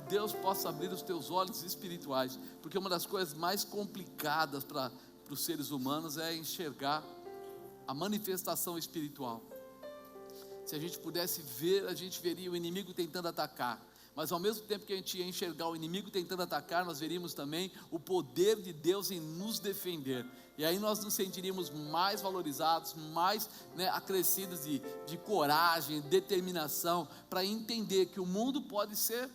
Deus possa abrir os teus olhos espirituais, porque uma das coisas mais complicadas para os seres humanos é enxergar a manifestação espiritual. Se a gente pudesse ver, a gente veria o inimigo tentando atacar, mas ao mesmo tempo que a gente ia enxergar o inimigo tentando atacar, nós veríamos também o poder de Deus em nos defender, e aí nós nos sentiríamos mais valorizados, mais acrescidos de coragem, determinação, para entender que o mundo pode ser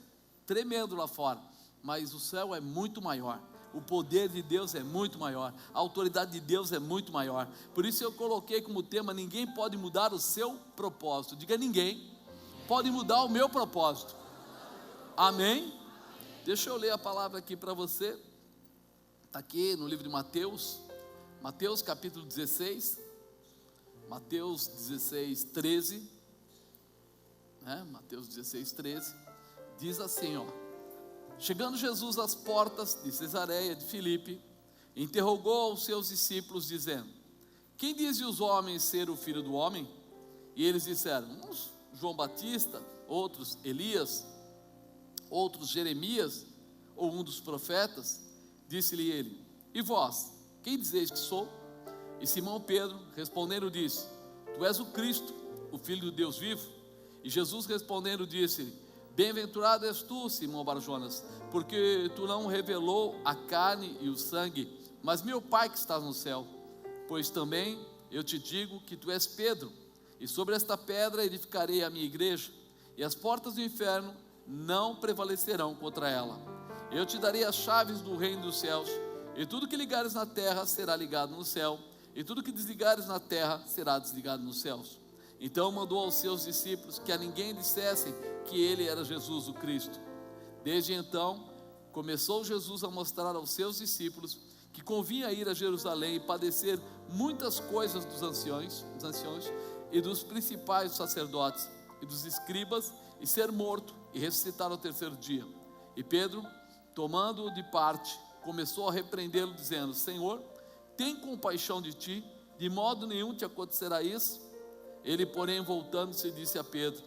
tremendo lá fora, mas o céu é muito maior, o poder de Deus é muito maior, a autoridade de Deus é muito maior. Por isso eu coloquei como tema: ninguém pode mudar o seu propósito. Diga: ninguém pode mudar o meu propósito. Amém? Deixa eu ler a palavra aqui para você. Está aqui no livro de Mateus, Mateus capítulo 16, Mateus 16, 13, Mateus 16, 13, diz assim, chegando Jesus às portas de Cesareia de Filipe, interrogou os seus discípulos dizendo: quem dizem os homens ser o Filho do Homem? E eles disseram: uns João Batista, outros Elias, outros Jeremias, ou um dos profetas. Disse-lhe ele: e vós, quem dizeis que sou? E Simão Pedro respondendo disse: tu és o Cristo, o Filho do Deus vivo. E Jesus respondendo disse-lhe: bem-aventurado és tu, Simão Barjonas, porque tu não revelou a carne e o sangue, mas meu Pai que estás no céu. Pois também eu te digo que tu és Pedro, e sobre esta pedra edificarei a minha igreja, e as portas do inferno não prevalecerão contra ela. Eu te darei as chaves do reino dos céus, e tudo que ligares na terra será ligado no céu, e tudo que desligares na terra será desligado nos céus. Então mandou aos seus discípulos que a ninguém dissessem que ele era Jesus o Cristo. Desde então começou Jesus a mostrar aos seus discípulos que convinha ir a Jerusalém e padecer muitas coisas dos anciões e dos principais sacerdotes e dos escribas, e ser morto e ressuscitar ao terceiro dia. E Pedro, tomando-o de parte, começou a repreendê-lo, dizendo: Senhor, tem compaixão de ti, de modo nenhum te acontecerá isso. Ele, porém, voltando-se, disse a Pedro: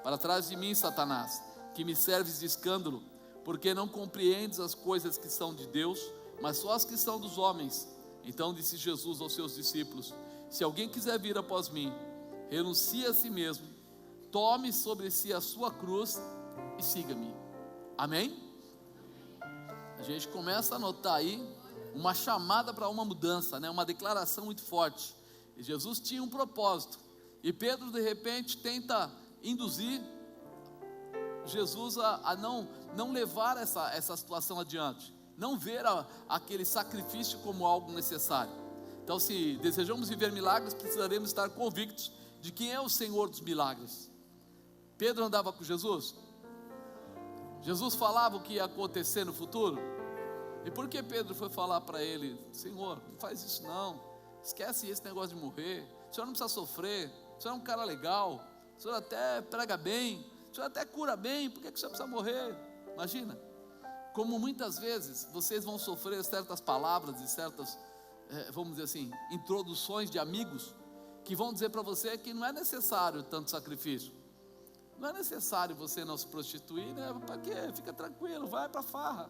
para trás de mim, Satanás, que me serves de escândalo, porque não compreendes as coisas que são de Deus, mas só as que são dos homens. Então disse Jesus aos seus discípulos: se alguém quiser vir após mim, renuncie a si mesmo, tome sobre si a sua cruz e siga-me. Amém? A gente começa a notar aí uma chamada para uma mudança, uma declaração muito forte. E Jesus tinha um propósito, e Pedro de repente tenta induzir Jesus a não levar essa situação adiante, não ver aquele sacrifício como algo necessário. Então, se desejamos viver milagres, precisaremos estar convictos de quem é o Senhor dos milagres. Pedro andava com Jesus? Jesus falava o que ia acontecer no futuro? E por que Pedro foi falar para ele: Senhor, não faz isso não, esquece esse negócio de morrer, o senhor não precisa sofrer, o senhor é um cara legal, o senhor até prega bem, o senhor até cura bem, por que o senhor precisa morrer? Imagina, como muitas vezes vocês vão sofrer certas palavras e certas, vamos dizer assim, introduções de amigos, que vão dizer para você que não é necessário tanto sacrifício, não é necessário você não se prostituir, para quê? Fica tranquilo, vai para a farra,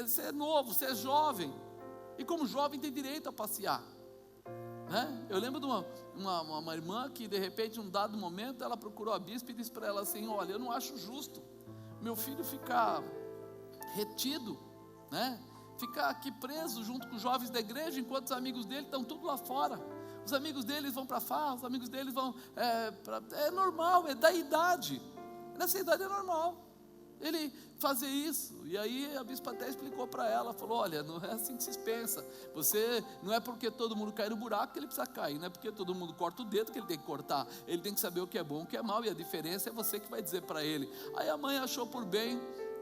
você é novo, você é jovem, e como jovem tem direito a passear, Eu lembro de uma irmã que de repente, num dado momento, ela procurou a bispa e disse para ela assim: olha, eu não acho justo meu filho ficar retido, ficar aqui preso junto com os jovens da igreja, enquanto os amigos dele estão tudo lá fora. Os amigos deles vão para a farra, os amigos deles vão, é normal, é da idade, nessa idade é normal ele fazer isso. E aí a bispa até explicou para ela, falou: olha, não é assim que se pensa, você, não é porque todo mundo cai no buraco que ele precisa cair, não é porque todo mundo corta o dedo que ele tem que cortar, ele tem que saber o que é bom, o que é mal, e a diferença é você que vai dizer para ele. Aí a mãe achou por bem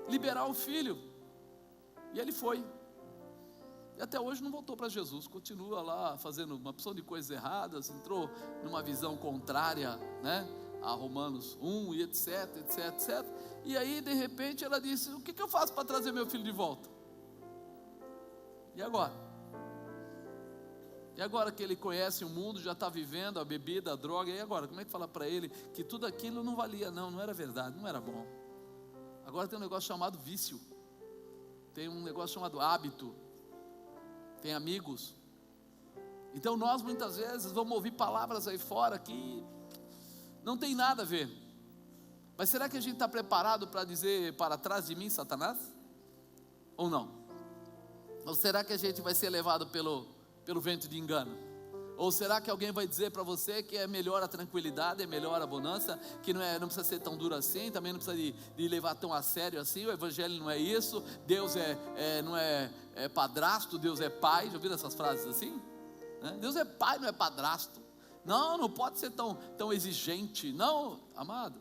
liberar o filho, e ele foi, e até hoje não voltou para Jesus, continua lá fazendo uma opção de coisas erradas, entrou numa visão contrária, a Romanos 1 e etc, etc, etc. E aí de repente ela disse: o que eu faço para trazer meu filho de volta? E agora? E agora que ele conhece o mundo, já está vivendo a bebida, a droga, e agora? Como é que fala para ele que tudo aquilo não valia, não era verdade, não era bom? Agora tem um negócio chamado vício, tem um negócio chamado hábito, tem amigos. Então nós muitas vezes vamos ouvir palavras aí fora que não tem nada a ver. Mas será que a gente está preparado para dizer: para trás de mim, Satanás? Ou não? Ou será que a gente vai ser levado pelo vento de engano? Ou será que alguém vai dizer para você que é melhor a tranquilidade, é melhor a bonança, que não precisa ser tão duro assim, também não precisa de levar tão a sério assim, o evangelho não é isso, Deus não é padrasto, Deus é pai? Já ouviram essas frases assim? Deus é pai, não é padrasto. Não pode ser tão exigente. Não, amado,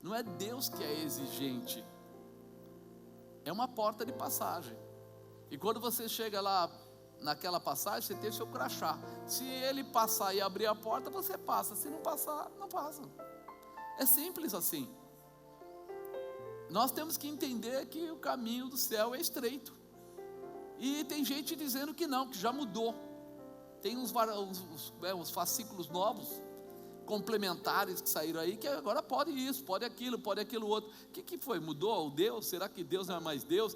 não é Deus que é exigente, é uma porta de passagem. E quando você chega lá naquela passagem, você tem o seu crachá. Se ele passar e abrir a porta, você passa. Se não passar, não passa. É simples assim. Nós temos que entender que o caminho do céu é estreito. E tem gente dizendo que não, que já mudou. Tem uns fascículos novos, complementares que saíram aí, que agora pode isso, pode aquilo outro. O que foi? Mudou o Deus? Será que Deus não é mais Deus?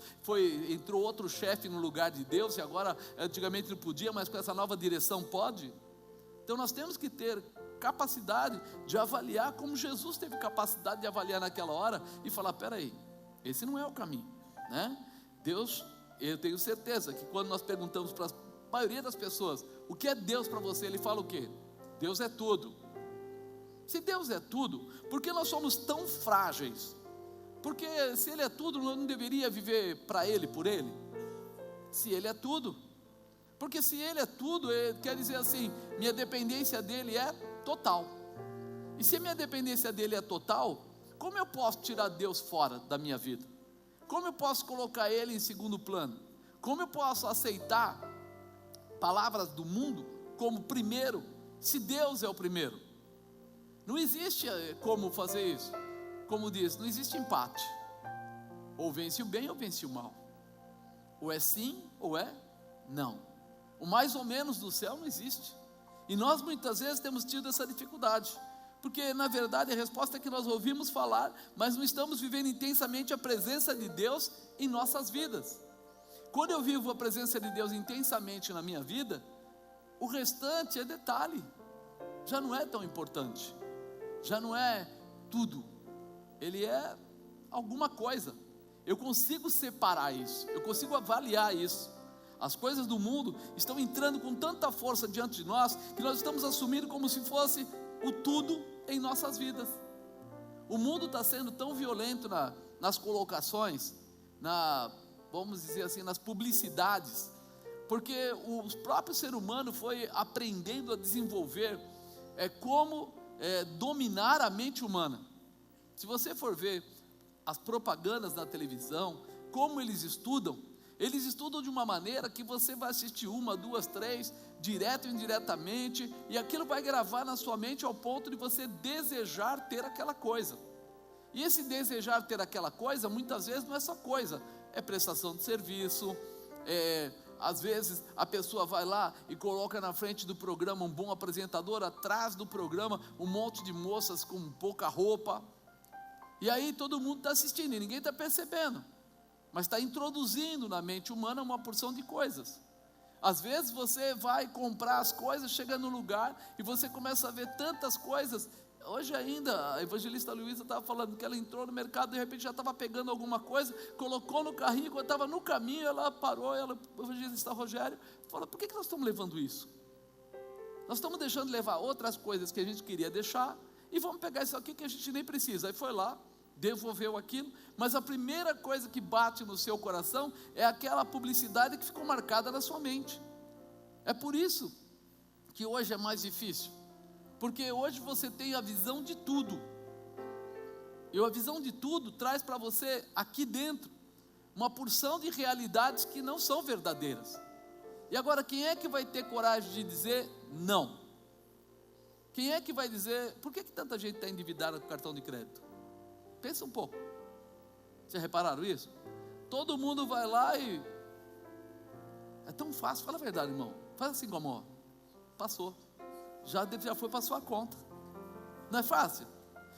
Entrou outro chefe no lugar de Deus, e agora, antigamente não podia, mas com essa nova direção pode? Então nós temos que ter capacidade de avaliar, como Jesus teve capacidade de avaliar naquela hora, e falar: peraí, esse não é o caminho, né? Deus, eu tenho certeza que quando nós perguntamos para a maioria das pessoas: o que é Deus para você? Ele fala o quê? Deus é tudo. Se Deus é tudo, por que nós somos tão frágeis? Porque se Ele é tudo, eu não deveria viver para Ele, por Ele? Se Ele é tudo. Porque se Ele é tudo, quer dizer assim, minha dependência dEle é total. E se a minha dependência dEle é total, como eu posso tirar Deus fora da minha vida? Como eu posso colocar Ele em segundo plano? Como eu posso aceitar palavras do mundo como primeiro, se Deus é o primeiro? Não existe como fazer isso. Como diz, não existe empate. Ou vence o bem ou vence o mal. Ou é sim ou é não. O mais ou menos do céu não existe. E nós muitas vezes temos tido essa dificuldade. Porque na verdade a resposta é que nós ouvimos falar, mas não estamos vivendo intensamente a presença de Deus em nossas vidas. Quando eu vivo a presença de Deus intensamente na minha vida, o restante é detalhe. Já não é tão importante. Já não é tudo, ele é alguma coisa. Eu consigo separar isso, eu consigo avaliar isso. As coisas do mundo estão entrando com tanta força diante de nós, que nós estamos assumindo como se fosse o tudo em nossas vidas. O mundo está sendo tão violento nas colocações, vamos dizer assim, nas publicidades, porque o próprio ser humano foi aprendendo a desenvolver como dominar a mente humana. Se você for ver as propagandas da televisão, como eles estudam de uma maneira que você vai assistir 1, 2, 3, direto e indiretamente, e aquilo vai gravar na sua mente ao ponto de você desejar ter aquela coisa. E esse desejar ter aquela coisa, muitas vezes não é só coisa, é prestação de serviço, às vezes a pessoa vai lá e coloca na frente do programa um bom apresentador, atrás do programa um monte de moças com pouca roupa, e aí todo mundo está assistindo e ninguém está percebendo, mas está introduzindo na mente humana uma porção de coisas. Às vezes você vai comprar as coisas, chega no lugar e você começa a ver tantas coisas. Hoje ainda, a evangelista Luísa estava falando que ela entrou no mercado, de repente já estava pegando alguma coisa, colocou no carrinho, quando estava no caminho, ela parou, o evangelista Rogério falou: por que nós estamos levando isso? Nós estamos deixando de levar outras coisas que a gente queria deixar, e vamos pegar isso aqui que a gente nem precisa. Aí foi lá, devolveu aquilo, mas a primeira coisa que bate no seu coração é aquela publicidade que ficou marcada na sua mente. É por isso que hoje é mais difícil, porque hoje você tem a visão de tudo, e a visão de tudo traz para você aqui dentro uma porção de realidades que não são verdadeiras. E agora, quem é que vai ter coragem de dizer não? Quem é que vai dizer, por que tanta gente está endividada com cartão de crédito? Pensa um pouco, vocês repararam isso? Todo mundo vai lá e, é tão fácil, fala a verdade, irmão, faz assim com a mão, passou, já foi para sua conta, não é fácil?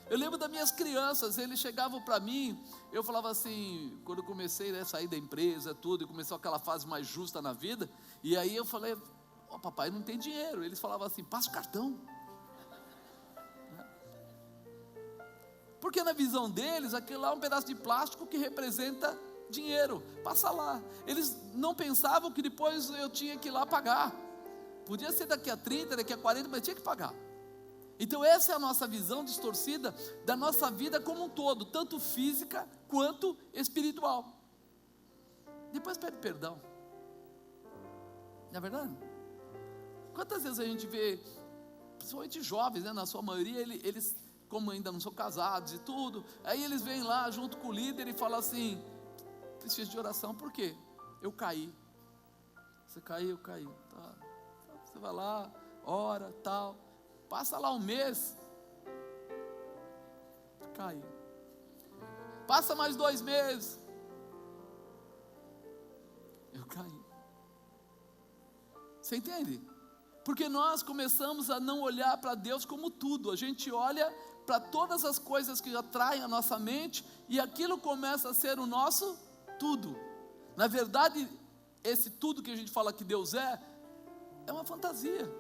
Eu lembro das minhas crianças, eles chegavam para mim, eu falava assim, quando eu comecei a sair da empresa, tudo, e começou aquela fase mais justa na vida, e aí eu falei, papai não tem dinheiro. Eles falavam assim, passa o cartão. Porque na visão deles, aquilo lá é um pedaço de plástico que representa dinheiro, passa lá. Eles não pensavam que depois eu tinha que ir lá pagar. Podia ser daqui a 30, daqui a 40, mas tinha que pagar. Então essa é a nossa visão distorcida da nossa vida como um todo, tanto física quanto espiritual. Depois pede perdão. Não é verdade? Quantas vezes a gente vê, principalmente jovens, né, na sua maioria, eles, como ainda não são casados e tudo, aí eles vêm lá junto com o líder e falam assim, preciso de oração, por quê? Eu caí. Você caiu, eu caí. Tá. Você vai lá, ora, tal, passa lá um mês, cai. Passa mais 2 meses, eu caí. Você entende? Porque nós começamos a não olhar para Deus como tudo, a gente olha para todas as coisas que atraem a nossa mente, e aquilo começa a ser o nosso tudo. Na verdade, esse tudo que a gente fala que Deus é uma fantasia,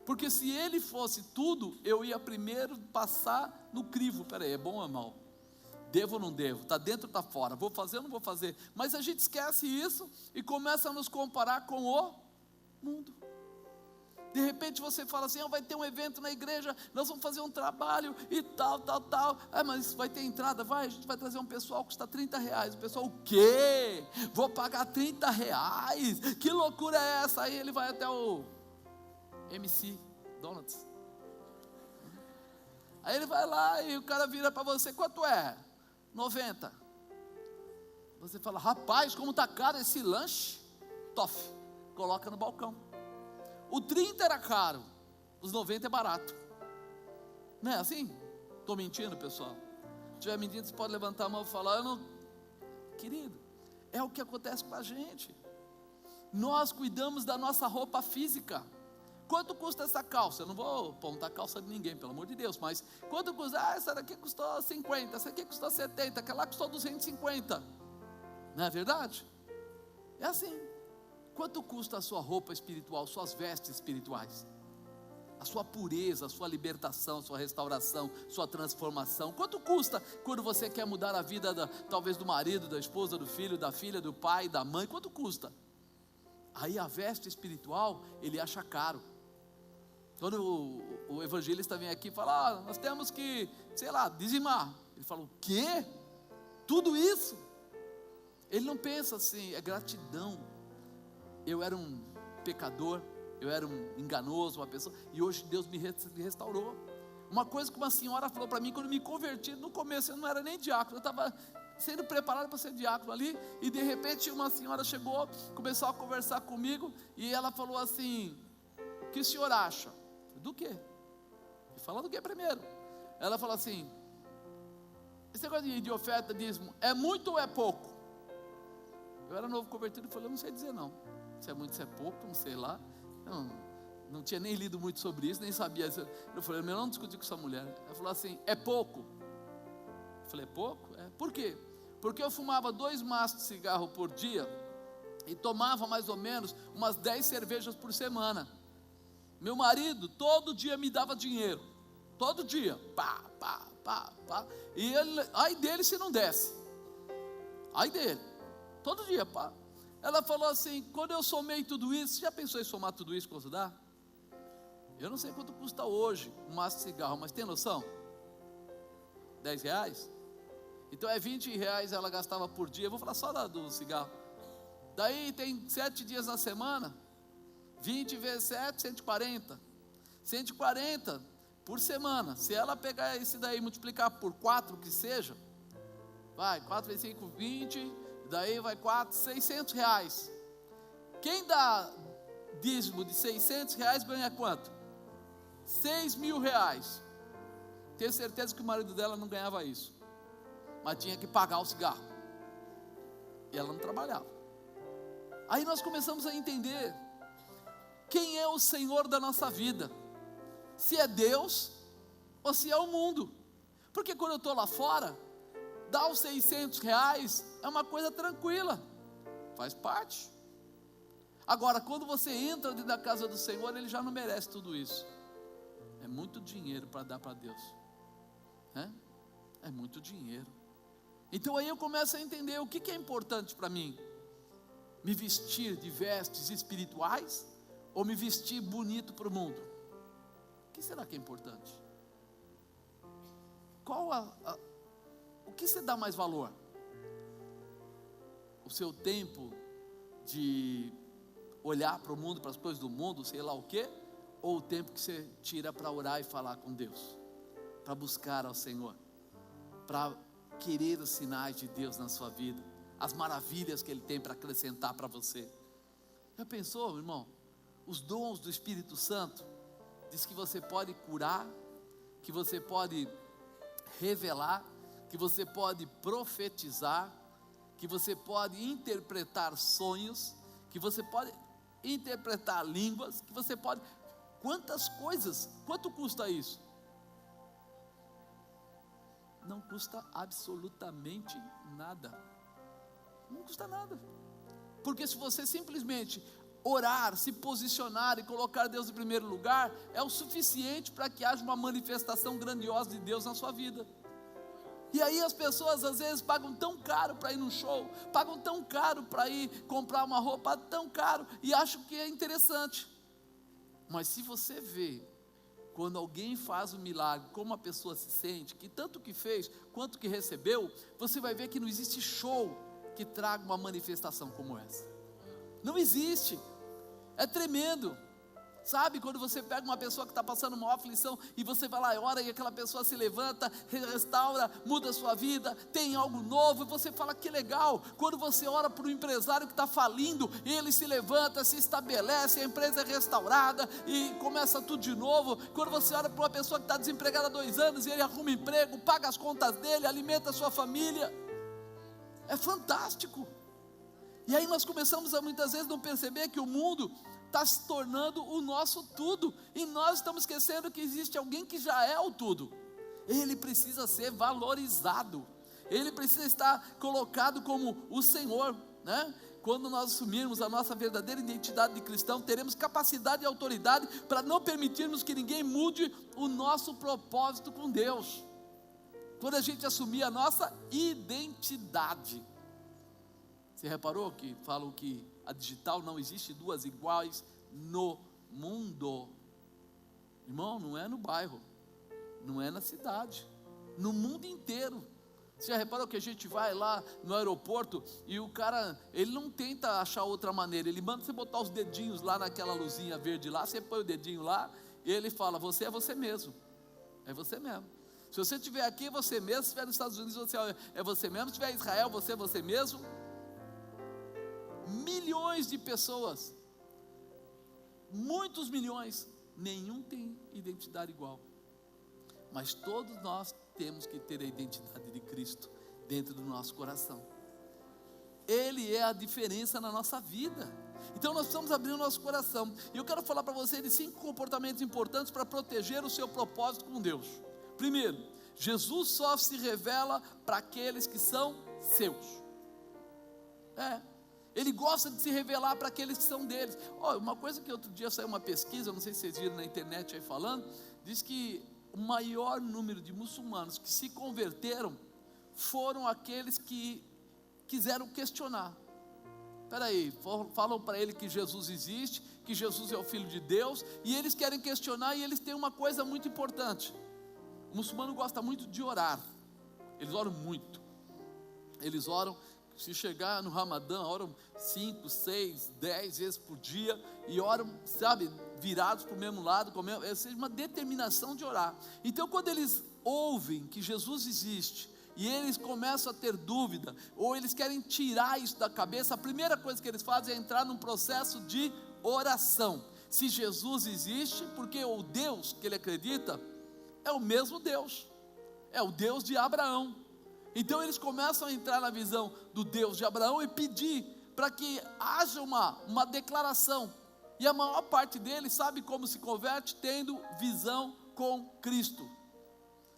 porque se Ele fosse tudo, eu ia primeiro passar no crivo, peraí, é bom ou é mal? Devo ou não devo? Está dentro ou está fora? Vou fazer ou não vou fazer? Mas a gente esquece isso e começa a nos comparar com o mundo. De repente você fala assim, vai ter um evento na igreja, nós vamos fazer um trabalho e tal, mas vai ter entrada, a gente vai trazer um pessoal que custa R$30, o pessoal, o quê? Vou pagar R$30? Que loucura é essa? Aí ele vai até o MC Donuts, aí ele vai lá e o cara vira para você, quanto é? 90. Você fala, rapaz, como está caro esse lanche, tof, coloca no balcão. O 30 era caro, os 90 é barato. Não é assim? Estou mentindo, pessoal? Se estiver mentindo, você pode levantar a mão e falar, querido, é o que acontece com a gente. Nós cuidamos da nossa roupa física. Quanto custa essa calça? Eu não vou apontar a calça de ninguém, pelo amor de Deus, mas quanto custa? Essa daqui custou 50, essa aqui custou 70, aquela custou 250. Não é verdade? É assim. Quanto custa a sua roupa espiritual, suas vestes espirituais? A sua pureza, a sua libertação, a sua restauração, sua transformação. Quanto custa quando você quer mudar a vida, talvez do marido, da esposa, do filho, da filha, do pai, da mãe? Quanto custa? Aí a veste espiritual, ele acha caro. Quando o evangelista vem aqui e fala, nós temos que, dizimar. Ele fala, o quê? Tudo isso? Ele não pensa assim, é gratidão. Eu era um pecador, eu era um enganoso, uma pessoa, e hoje Deus me restaurou. Uma coisa que uma senhora falou para mim, quando eu me converti, no começo eu não era nem diácono, eu estava sendo preparado para ser diácono ali, e de repente uma senhora chegou, começou a conversar comigo, e ela falou assim, o que o senhor acha? Do quê? E fala do que primeiro? Ela falou assim, esse negócio de oferta, dízimo, é muito ou é pouco? Eu era novo convertido e falei, eu não sei dizer não, se é muito, se é pouco, não sei lá, não tinha nem lido muito sobre isso, nem sabia. Eu falei, melhor não discutir com essa mulher. Ela falou assim, é pouco? Eu falei, é pouco? Por quê? Porque eu fumava 2 maços de cigarro por dia, e tomava mais ou menos umas 10 cervejas por semana. Meu marido todo dia me dava dinheiro, todo dia, pá, e ele, ai dele se não desse, ai dele, todo dia, pá. Ela falou assim, quando eu somei tudo isso, você já pensou em somar tudo isso, quanto dá? Eu não sei quanto custa hoje um maço de cigarro, mas tem noção? R$10? Então é R$20 ela gastava por dia, eu vou falar só do cigarro. Daí tem 7 dias na semana, 20 vezes 7, 140. 140 por semana. Se ela pegar esse daí e multiplicar por 4 que seja, vai, 4 vezes 5, 20, daí vai 4, R$600. Quem dá dízimo de R$600 ganha quanto? R$6.000. Tenho certeza que o marido dela não ganhava isso, mas tinha que pagar o cigarro, e ela não trabalhava. Aí nós começamos a entender quem é o Senhor da nossa vida, se é Deus ou se é o mundo. Porque quando eu estou lá fora, dar os R$ 600 é uma coisa tranquila, faz parte. Agora, quando você entra dentro da casa do Senhor, Ele já não merece tudo isso. É muito dinheiro para dar para Deus, né? É muito dinheiro. Então aí eu começo a entender o que é importante para mim: me vestir de vestes espirituais ou me vestir bonito para o mundo? O que será que é importante? O que você dá mais valor? O seu tempo de olhar para o mundo, para as coisas do mundo, sei lá o quê? Ou o tempo que você tira para orar e falar com Deus, para buscar ao Senhor, para querer os sinais de Deus na sua vida, as maravilhas que Ele tem para acrescentar para você? Já pensou, irmão? Os dons do Espírito Santo diz que você pode curar, que você pode revelar, que você pode profetizar, que você pode interpretar sonhos, que você pode interpretar línguas, que você pode... Quantas coisas? Quanto custa isso? Não custa absolutamente nada. Não custa nada. Porque se você simplesmente orar, se posicionar e colocar Deus em primeiro lugar, é o suficiente para que haja uma manifestação grandiosa de Deus na sua vida. E aí as pessoas às vezes pagam tão caro para ir num show, pagam tão caro para ir comprar uma roupa, tão caro, e acham que é interessante. Mas se você vê, quando alguém faz um milagre, como a pessoa se sente, que tanto que fez, quanto que recebeu, você vai ver que não existe show que traga uma manifestação como essa. Não existe. É tremendo. Sabe, quando você pega uma pessoa que está passando uma aflição, e você vai lá e ora, e aquela pessoa se levanta, restaura, muda a sua vida, tem algo novo, e você fala: que legal. Quando você ora para um empresário que está falindo, ele se levanta, se estabelece, a empresa é restaurada, e começa tudo de novo. Quando você ora para uma pessoa que está desempregada há 2 anos, e ele arruma emprego, paga as contas dele, alimenta a sua família, é fantástico. E aí nós começamos a muitas vezes não perceber que o mundo está se tornando o nosso tudo, e nós estamos esquecendo que existe alguém que já é o tudo. Ele precisa ser valorizado, ele precisa estar colocado como o Senhor, né? Quando nós assumirmos a nossa verdadeira identidade de cristão, teremos capacidade e autoridade para não permitirmos que ninguém mude o nosso propósito com Deus. Quando a gente assumir a nossa identidade. Você reparou que falam que a digital não existe duas iguais no mundo? Irmão, não é no bairro, não é na cidade, no mundo inteiro. Você já reparou que a gente vai lá no aeroporto e o cara, ele não tenta achar outra maneira, ele manda você botar os dedinhos lá naquela luzinha verde lá, você põe o dedinho lá e ele fala: você é você mesmo, é você mesmo. Se você estiver aqui, é você mesmo. Se estiver nos Estados Unidos, você é você mesmo. Se estiver em Israel, você é você mesmo. Milhões de pessoas, muitos milhões, nenhum tem identidade igual, mas todos nós temos que ter a identidade de Cristo dentro do nosso coração. Ele é a diferença na nossa vida. Então nós precisamos abrir o nosso coração, e eu quero falar para você de 5 comportamentos importantes para proteger o seu propósito com Deus. Primeiro, Jesus só se revela para aqueles que são seus. Ele gosta de se revelar para aqueles que são deles. Uma coisa que outro dia saiu uma pesquisa, não sei se vocês viram na internet aí falando, diz que o maior número de muçulmanos que se converteram foram aqueles que quiseram questionar. Espera aí, falam para ele que Jesus existe, que Jesus é o Filho de Deus, e eles querem questionar, e eles têm uma coisa muito importante. O muçulmano gosta muito de orar, eles oram muito, eles oram. Se chegar no Ramadã, oram 5, 6, 10 vezes por dia, e oram, sabe, virados para o mesmo lado, seja uma determinação de orar. Então quando eles ouvem que Jesus existe, e eles começam a ter dúvida, ou eles querem tirar isso da cabeça, a primeira coisa que eles fazem é entrar num processo de oração. Se Jesus existe, porque o Deus que ele acredita é o mesmo Deus, é o Deus de Abraão. Então eles começam a entrar na visão do Deus de Abraão e pedir para que haja uma declaração. E a maior parte deles sabe como se converte? Tendo visão com Cristo.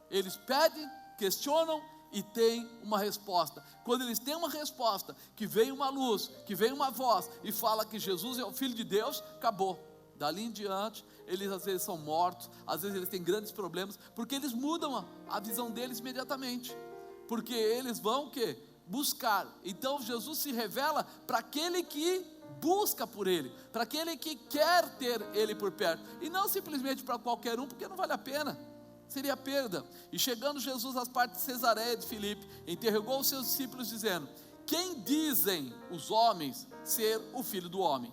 Eles pedem questionam e têm uma resposta. Quando eles têm uma resposta, que vem uma luz, que vem uma voz e fala que Jesus é o Filho de Deus, acabou. Dali em diante, eles às vezes são mortos, às vezes eles têm grandes problemas, porque eles mudam a visão deles imediatamente, porque eles vão o quê? Buscar. Então Jesus se revela para aquele que busca por Ele, para aquele que quer ter Ele por perto, e não simplesmente para qualquer um, porque não vale a pena, seria perda. E chegando Jesus às partes de Cesareia de Filipe, interrogou os seus discípulos dizendo: quem dizem os homens ser o Filho do Homem?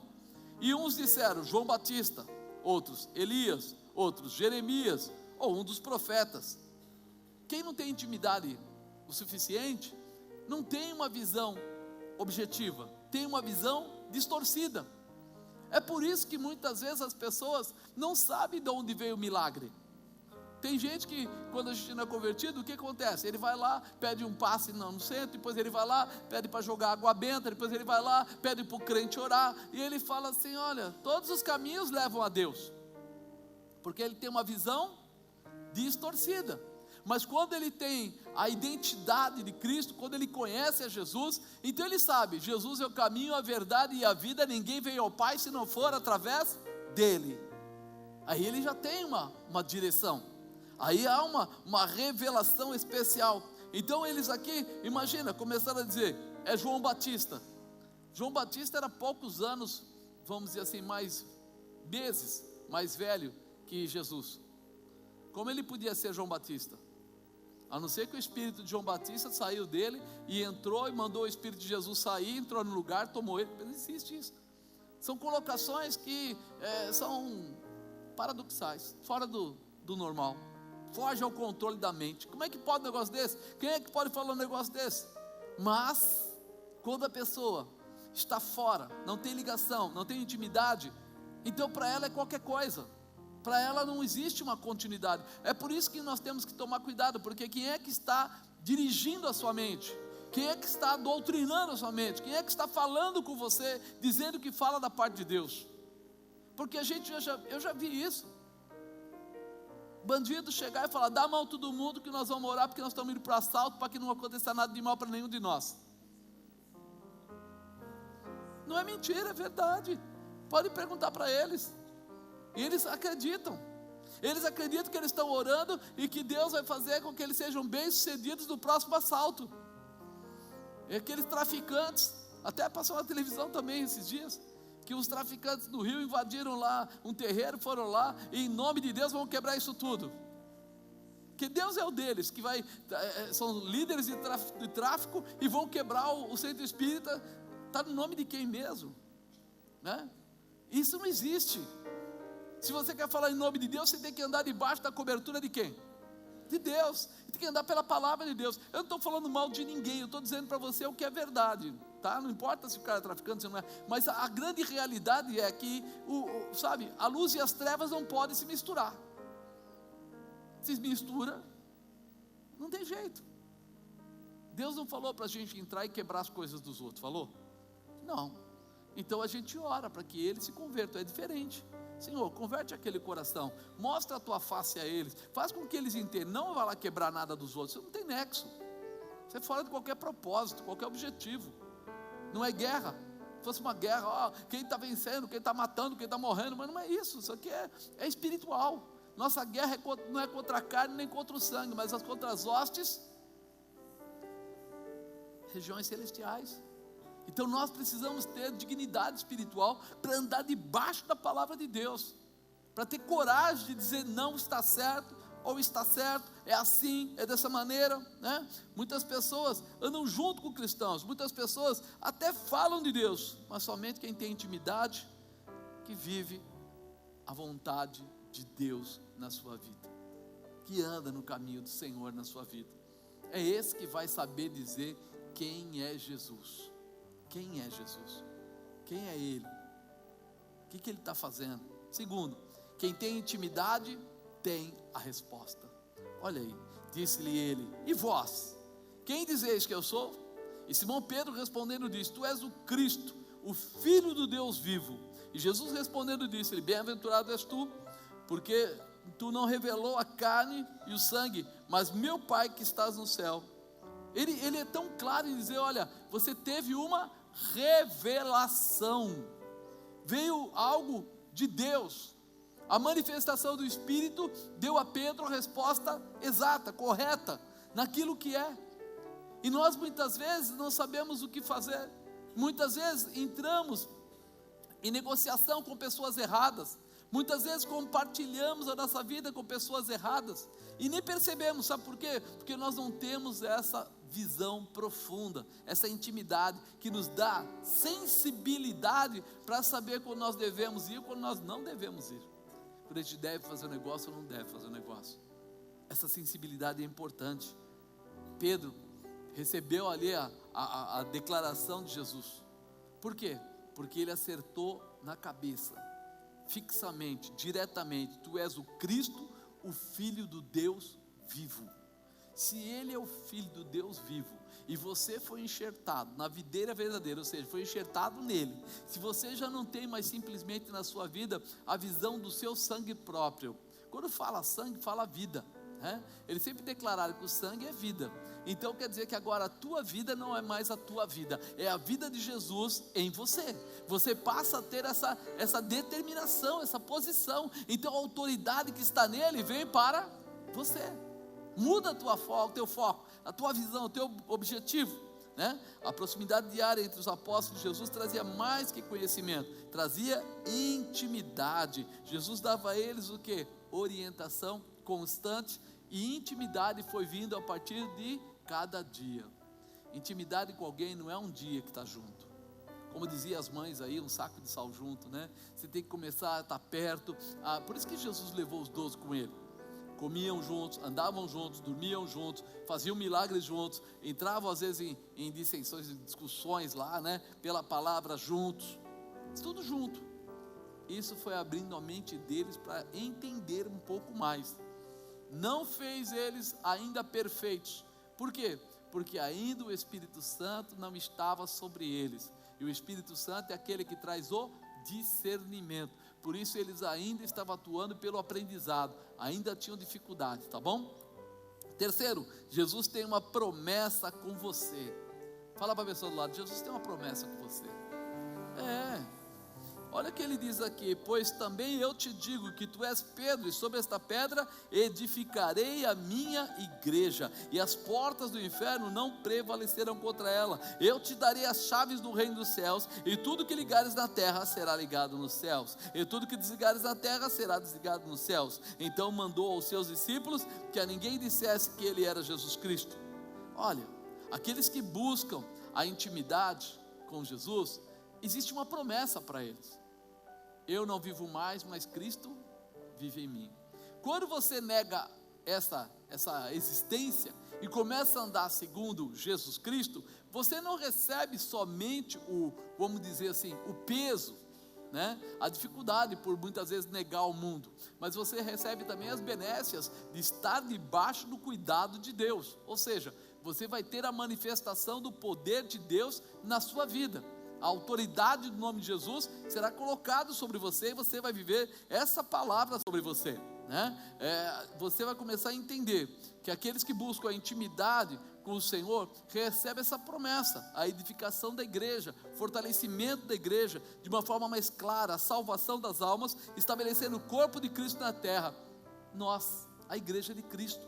E uns disseram João Batista, outros Elias, outros Jeremias, ou um dos profetas. Quem não tem intimidade o suficiente, não tem uma visão objetiva, tem uma visão distorcida. É por isso que muitas vezes as pessoas não sabem de onde veio o milagre. Tem gente que, quando a gente não é convertido, o que acontece? Ele vai lá, pede um passe no centro, depois ele vai lá, pede para jogar água benta, depois ele vai lá, pede para o crente orar, e ele fala assim: olha, todos os caminhos levam a Deus, porque ele tem uma visão distorcida. Mas quando ele tem a identidade de Cristo, quando ele conhece a Jesus, então ele sabe, Jesus é o caminho, a verdade e a vida, ninguém veio ao Pai se não for através dele. Aí ele já tem uma direção, aí há uma revelação especial. Então eles aqui, imagina, começaram a dizer, é João Batista. João Batista era poucos anos, vamos dizer assim, meses mais velho que Jesus. Como ele podia ser João Batista? A não ser que o espírito de João Batista saiu dele e entrou e mandou o espírito de Jesus sair, entrou no lugar, tomou ele. Não existe isso. São colocações que são paradoxais, fora do normal, foge ao controle da mente. Como é que pode um negócio desse? Quem é que pode falar um negócio desse? Mas quando a pessoa está fora, não tem ligação, não tem intimidade, então para ela é qualquer coisa, para ela não existe uma continuidade. É por isso que nós temos que tomar cuidado, porque quem é que está dirigindo a sua mente? Quem é que está doutrinando a sua mente? Quem é que está falando com você, dizendo que fala da parte de Deus? Porque eu já vi isso. Bandido chegar e falar: dá a mão a todo mundo que nós vamos orar, porque nós estamos indo para o assalto, para que não aconteça nada de mal para nenhum de nós. Não é mentira, é verdade. Pode perguntar para eles. E eles acreditam. Eles acreditam que eles estão orando e que Deus vai fazer com que eles sejam bem-sucedidos no próximo assalto. E aqueles traficantes, até passou na televisão também esses dias, que os traficantes do Rio invadiram lá um terreiro, foram lá e em nome de Deus vão quebrar isso tudo. Que Deus é o deles, que são líderes de tráfico e vão quebrar o centro espírita. Está no nome de quem mesmo? Né? Isso não existe. Se você quer falar em nome de Deus, você tem que andar debaixo da cobertura de quem? De Deus. Tem que andar pela palavra de Deus. Eu não estou falando mal de ninguém, eu estou dizendo para você o que é verdade, tá? Não importa se o cara é traficante, se não é. Mas a grande realidade é que, sabe, a luz e as trevas não podem se misturar. Se mistura, não tem jeito. Deus não falou para a gente entrar e quebrar as coisas dos outros, falou? Não. Então a gente ora para que eles se convertam, é diferente. Senhor, converte aquele coração, mostra a tua face a eles, faz com que eles entendam, não vai lá quebrar nada dos outros, você não tem nexo, você é fora de qualquer propósito, qualquer objetivo, não é guerra. Se fosse uma guerra, quem está vencendo, quem está matando, quem está morrendo, mas não é isso aqui é espiritual. Nossa guerra não é contra a carne nem contra o sangue, mas contra as hostes, regiões celestiais. Então nós precisamos ter dignidade espiritual para andar debaixo da palavra de Deus, para ter coragem de dizer não está certo, ou está certo, é assim, é dessa maneira, né? Muitas pessoas andam junto com cristãos, muitas pessoas até falam de Deus, mas somente quem tem intimidade, que vive a vontade de Deus na sua vida, que anda no caminho do Senhor na sua vida, é esse que vai saber dizer quem é Jesus. Quem é Jesus? Quem é Ele? O que Ele está fazendo? Segundo, quem tem intimidade tem a resposta. Olha aí, disse-lhe ele: e vós, quem dizeis que eu sou? E Simão Pedro respondendo disse: tu és o Cristo, o Filho do Deus vivo. E Jesus respondendo disse-lhe: bem-aventurado és tu, porque tu não revelou a carne e o sangue, mas meu Pai que estás no céu. Ele é tão claro em dizer, olha, você teve uma revelação, veio algo de Deus. A manifestação do Espírito deu a Pedro a resposta exata, correta, naquilo que é. E nós muitas vezes não sabemos o que fazer. Muitas vezes entramos em negociação com pessoas erradas. Muitas vezes compartilhamos a nossa vida com pessoas erradas e nem percebemos, sabe por quê? Porque nós não temos essa visão profunda, essa intimidade que nos dá sensibilidade para saber quando nós devemos ir e quando nós não devemos ir. Quando a gente deve fazer um negócio ou não deve fazer um negócio. Essa sensibilidade é importante. Pedro recebeu ali a declaração de Jesus. Por quê? Porque ele acertou na cabeça, fixamente, diretamente: tu és o Cristo, o Filho do Deus vivo. Se ele é o Filho do Deus vivo, e você foi enxertado na videira verdadeira, ou seja, foi enxertado nele, se você já não tem mais simplesmente na sua vida a visão do seu sangue próprio, quando fala sangue, fala vida, né? Eles sempre declararam que o sangue é vida. Então quer dizer que agora a tua vida não é mais a tua vida, é a vida de Jesus em você. Você passa a ter essa determinação, essa posição. Então a autoridade que está nele vem para você. Muda o teu foco, a tua visão, o teu objetivo, né? A proximidade diária entre os apóstolos de Jesus trazia mais que conhecimento, trazia intimidade. Jesus dava a eles o que? Orientação constante, e intimidade foi vindo a partir de cada dia. Intimidade com alguém não é um dia que está junto. Como diziam as mães aí, um saco de sal junto, né? Você tem que começar a estar perto. Por isso que Jesus levou os 12 com ele. Comiam juntos, andavam juntos, dormiam juntos, faziam milagres juntos, entravam às vezes em dissensões, em discussões lá, né? Pela palavra juntos, tudo junto. Isso foi abrindo a mente deles para entender um pouco mais. Não fez eles ainda perfeitos. Por quê? Porque ainda o Espírito Santo não estava sobre eles. E o Espírito Santo é aquele que traz o discernimento. Por isso eles ainda estavam atuando pelo aprendizado. Ainda tinham dificuldade, tá bom? Terceiro, Jesus tem uma promessa com você. Fala para a pessoa do lado: Jesus tem uma promessa com você. Olha o que ele diz aqui: pois também eu te digo que tu és Pedro, e sobre esta pedra edificarei a minha igreja, e as portas do inferno não prevalecerão contra ela. Eu te darei as chaves do reino dos céus, e tudo que ligares na terra será ligado nos céus, e tudo que desligares na terra será desligado nos céus. Então mandou aos seus discípulos que a ninguém dissesse que ele era Jesus Cristo. Olha, aqueles que buscam a intimidade com Jesus, existe uma promessa para eles: eu não vivo mais, mas Cristo vive em mim. Quando você nega essa existência e começa a andar segundo Jesus Cristo, você não recebe somente vamos dizer assim, o peso, né? A dificuldade por muitas vezes negar o mundo, mas você recebe também as benécias de estar debaixo do cuidado de Deus. Ou seja, você vai ter a manifestação do poder de Deus na sua vida. A autoridade do nome de Jesus será colocada sobre você, e você vai viver essa palavra sobre você, né? Você vai começar a entender que aqueles que buscam a intimidade com o Senhor recebem essa promessa: a edificação da igreja, fortalecimento da igreja de uma forma mais clara, a salvação das almas, estabelecendo o corpo de Cristo na terra. Nós, a igreja de Cristo,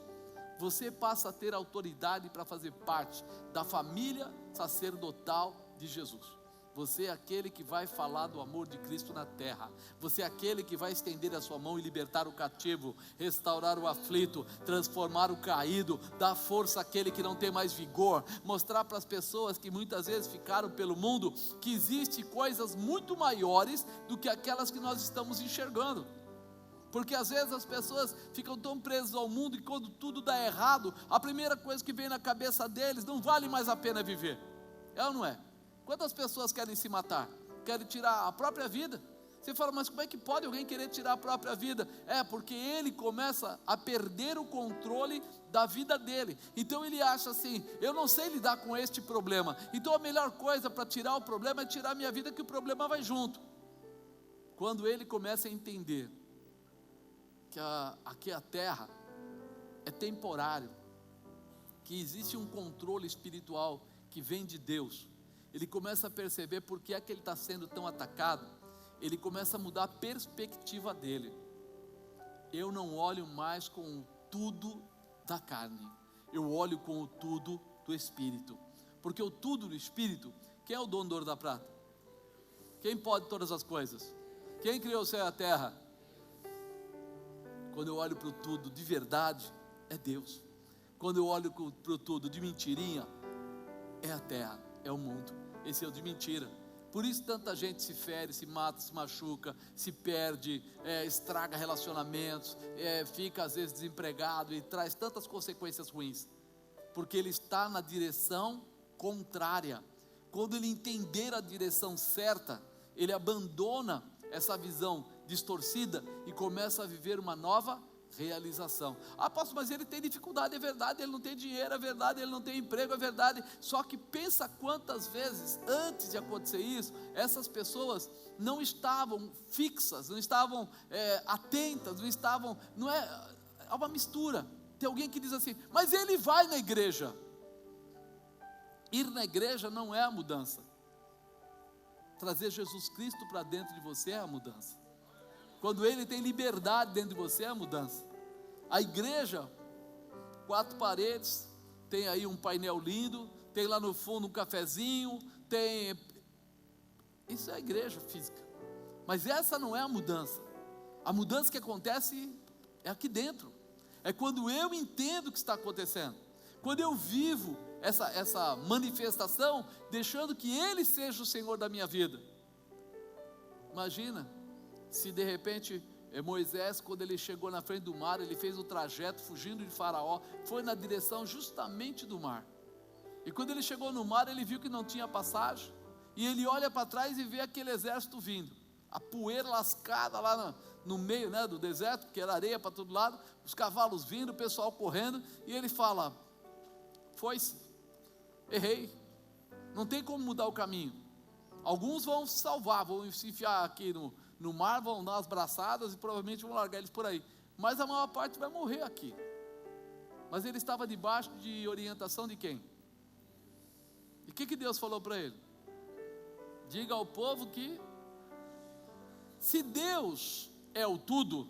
você passa a ter autoridade para fazer parte da família sacerdotal de Jesus. Você é aquele que vai falar do amor de Cristo na terra. Você é aquele que vai estender a sua mão e libertar o cativo, restaurar o aflito, transformar o caído, dar força àquele que não tem mais vigor, mostrar para as pessoas que muitas vezes ficaram pelo mundo que existem coisas muito maiores do que aquelas que nós estamos enxergando. Porque às vezes as pessoas ficam tão presas ao mundo, e quando tudo dá errado, a primeira coisa que vem na cabeça deles: não vale mais a pena viver. É ou não é? Quantas pessoas querem se matar? Querem tirar a própria vida? Você fala: mas como é que pode alguém querer tirar a própria vida? Porque ele começa a perder o controle da vida dele. Então ele acha assim: eu não sei lidar com este problema, então a melhor coisa para tirar o problema é tirar a minha vida, que o problema vai junto. Quando ele começa a entender aqui a terra é temporário, que existe um controle espiritual que vem de Deus. Ele começa a perceber por que é que ele está sendo tão atacado. Ele começa a mudar a perspectiva dele. Eu não olho mais com o tudo da carne, eu olho com o tudo do Espírito. Porque o tudo do Espírito, quem é o dono do ouro da prata? Quem pode todas as coisas? Quem criou o céu e a terra? Quando eu olho para o tudo de verdade, é Deus. Quando eu olho para o tudo de mentirinha, é a terra, é o mundo. Esse é o de mentira. Por isso tanta gente se fere, se mata, se machuca, se perde, estraga relacionamentos, fica às vezes desempregado e traz tantas consequências ruins. Porque ele está na direção contrária. Quando ele entender a direção certa, ele abandona essa visão distorcida e começa a viver uma nova realização. Apóstolo, mas ele tem dificuldade, é verdade, ele não tem dinheiro, é verdade, ele não tem emprego, é verdade. Só que pensa quantas vezes antes de acontecer isso, essas pessoas não estavam fixas, não estavam atentas, não é uma mistura. Tem alguém que diz assim, mas ele vai na igreja. Ir na igreja não é a mudança. Trazer Jesus Cristo para dentro de você é a mudança. Quando ele tem liberdade dentro de você é a mudança. A igreja, 4 paredes, tem aí um painel lindo, tem lá no fundo um cafezinho, isso é a igreja física. Mas essa não é a mudança. A mudança que acontece é aqui dentro. É quando eu entendo o que está acontecendo. Quando eu vivo essa manifestação, deixando que Ele seja o Senhor da minha vida. Imagina, se de repente Moisés, quando ele chegou na frente do mar, ele fez o trajeto fugindo de Faraó, foi na direção justamente do mar. E quando ele chegou no mar, ele viu que não tinha passagem, e ele olha para trás e vê aquele exército vindo, a poeira lascada lá no meio do deserto, porque era areia para todo lado, os cavalos vindo, o pessoal correndo, e ele fala, foi-se, errei, não tem como mudar o caminho. Alguns vão se salvar, vão se enfiar aqui no mar, vão dar umas braçadas e provavelmente vão largar eles por aí, mas a maior parte vai morrer aqui. Mas ele estava debaixo de orientação de quem? E o que Deus falou para ele? Diga ao povo que se Deus é o tudo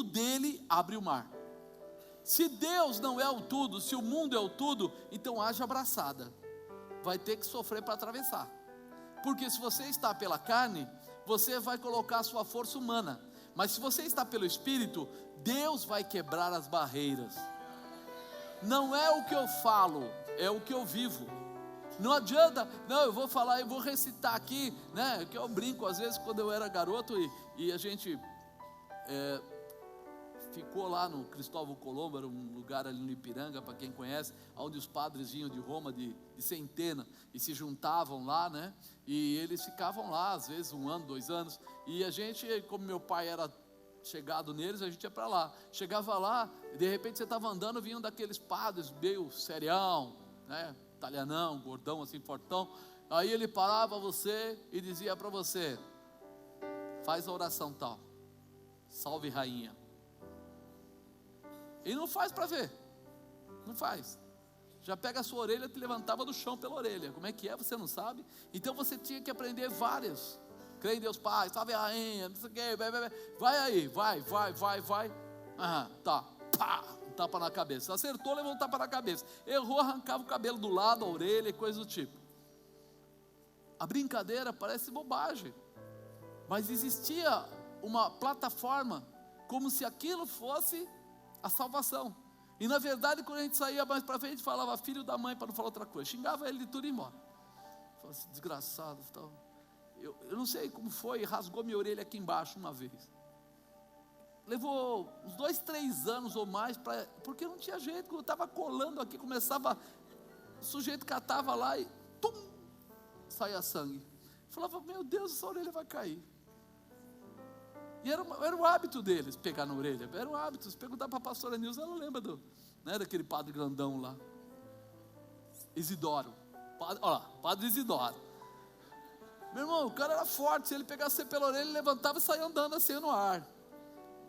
dele abre o mar. Se Deus não é o tudo, se o mundo é o tudo, então haja abraçada, vai ter que sofrer para atravessar. Porque se você está pela carne, você vai colocar a sua força humana. Mas se você está pelo Espírito, Deus vai quebrar as barreiras. Não é o que eu falo, é o que eu vivo. Não adianta, não, eu vou falar, eu vou recitar aqui, que eu brinco às vezes quando eu era garoto e a gente ficou lá no Cristóvão Colombo, era um lugar ali no Ipiranga, para quem conhece, onde os padres vinham de Roma, de centena, e se juntavam lá, e eles ficavam lá, às vezes 1 ano, 2 anos, e a gente, como meu pai era chegado neles, a gente ia para lá, chegava lá, e de repente você estava andando, vinham daqueles padres, meio serião, italianão, gordão assim, fortão, aí ele parava você e dizia para você, faz a oração tal, salve rainha, e não faz para ver, não faz, já pega a sua orelha e te levantava do chão pela orelha, como é que é, você não sabe, então você tinha que aprender várias, crê em Deus Pai, salve a rainha, não sei o que, vai aí, vai, tá, pá, um tapa na cabeça, acertou, levou um tapa na cabeça, errou, arrancava o cabelo do lado, a orelha e coisa do tipo. A brincadeira parece bobagem, mas existia uma plataforma, como se aquilo fosse a salvação, e na verdade quando a gente saía mais para frente, falava filho da mãe, para não falar outra coisa, xingava ele de tudo e embora, falava assim, desgraçado, tal. Eu não sei como foi, rasgou minha orelha aqui embaixo uma vez, levou uns 2, 3 anos ou mais, porque não tinha jeito, quando eu estava colando aqui, começava, o sujeito catava lá e tum, saía sangue, eu falava, meu Deus, essa orelha vai cair, e era o hábito deles, pegar na orelha, era o hábito, se perguntar para a pastora Nilza, ela lembra daquele padre grandão lá, Isidoro, padre Isidoro, meu irmão, o cara era forte, se ele pegasse você pela orelha, ele levantava e saía andando assim no ar,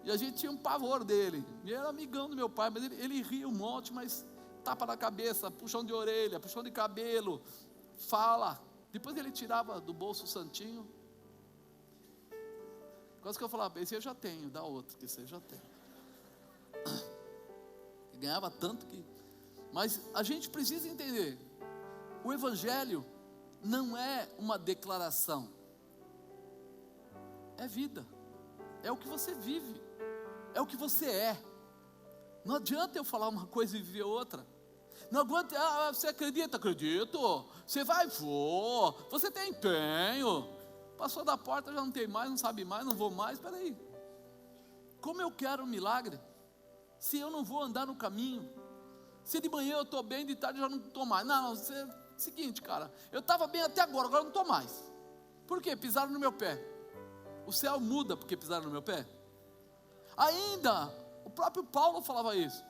E a gente tinha um pavor dele. E era amigão do meu pai, mas ele ria um monte, mas tapa na cabeça, puxão de orelha, puxão de cabelo, fala. Depois ele tirava do bolso o santinho. Quase que eu falava, esse eu já tenho, dá outro, que esse eu já tenho. E ganhava tanto que... Mas a gente precisa entender, o evangelho não é uma declaração, é vida, é o que você vive, é o que você é. Não adianta eu falar uma coisa e viver outra. Não aguenta, você acredita? Acredito. Você vai, vou. Você tem empenho. Passou da porta, já não tem mais, não sabe mais, não vou mais. Espera aí. Como eu quero um milagre, se eu não vou andar no caminho? Se de manhã eu estou bem, de tarde eu já não estou mais. Não, seguinte, cara, eu estava bem até agora não estou mais. Por quê? Pisaram no meu pé. O céu muda porque pisaram no meu pé? Ainda, o próprio Paulo falava isso.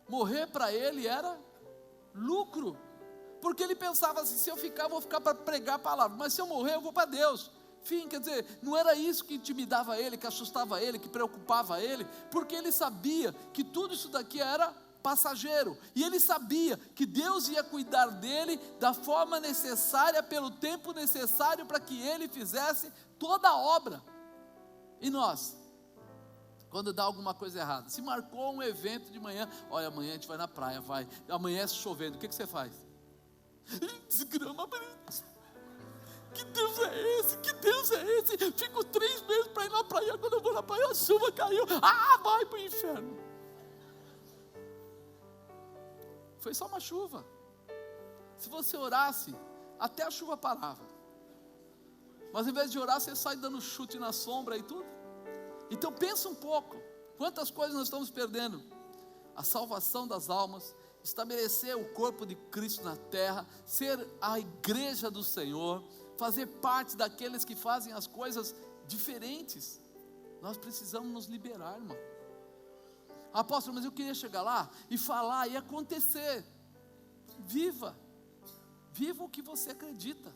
Morrer para ele era lucro. Porque ele pensava assim, se eu ficar, eu vou ficar para pregar a palavra. Mas se eu morrer, eu vou para Deus. Fim, quer dizer, não era isso que intimidava ele, que assustava ele, que preocupava ele. Porque ele sabia que tudo isso daqui era passageiro. E ele sabia que Deus ia cuidar dele da forma necessária, pelo tempo necessário para que ele fizesse toda a obra. E nós? Quando dá alguma coisa errada, se marcou um evento de manhã, olha, amanhã a gente vai na praia, vai, amanhã chovendo, o que você faz? Desgrama, que Deus é esse? Que Deus é esse? Fico 3 meses para ir na praia, quando eu vou na praia a chuva caiu, vai para o inferno. Foi só uma chuva. Se você orasse, até a chuva parava. Mas em vez de orar, você sai dando chute na sombra e tudo. Então pensa um pouco, quantas coisas nós estamos perdendo. A salvação das almas, estabelecer o corpo de Cristo na terra, ser a igreja do Senhor, fazer parte daqueles que fazem as coisas diferentes. Nós precisamos nos liberar, irmão. Apóstolo, mas eu queria chegar lá e falar e acontecer. Viva o que você acredita.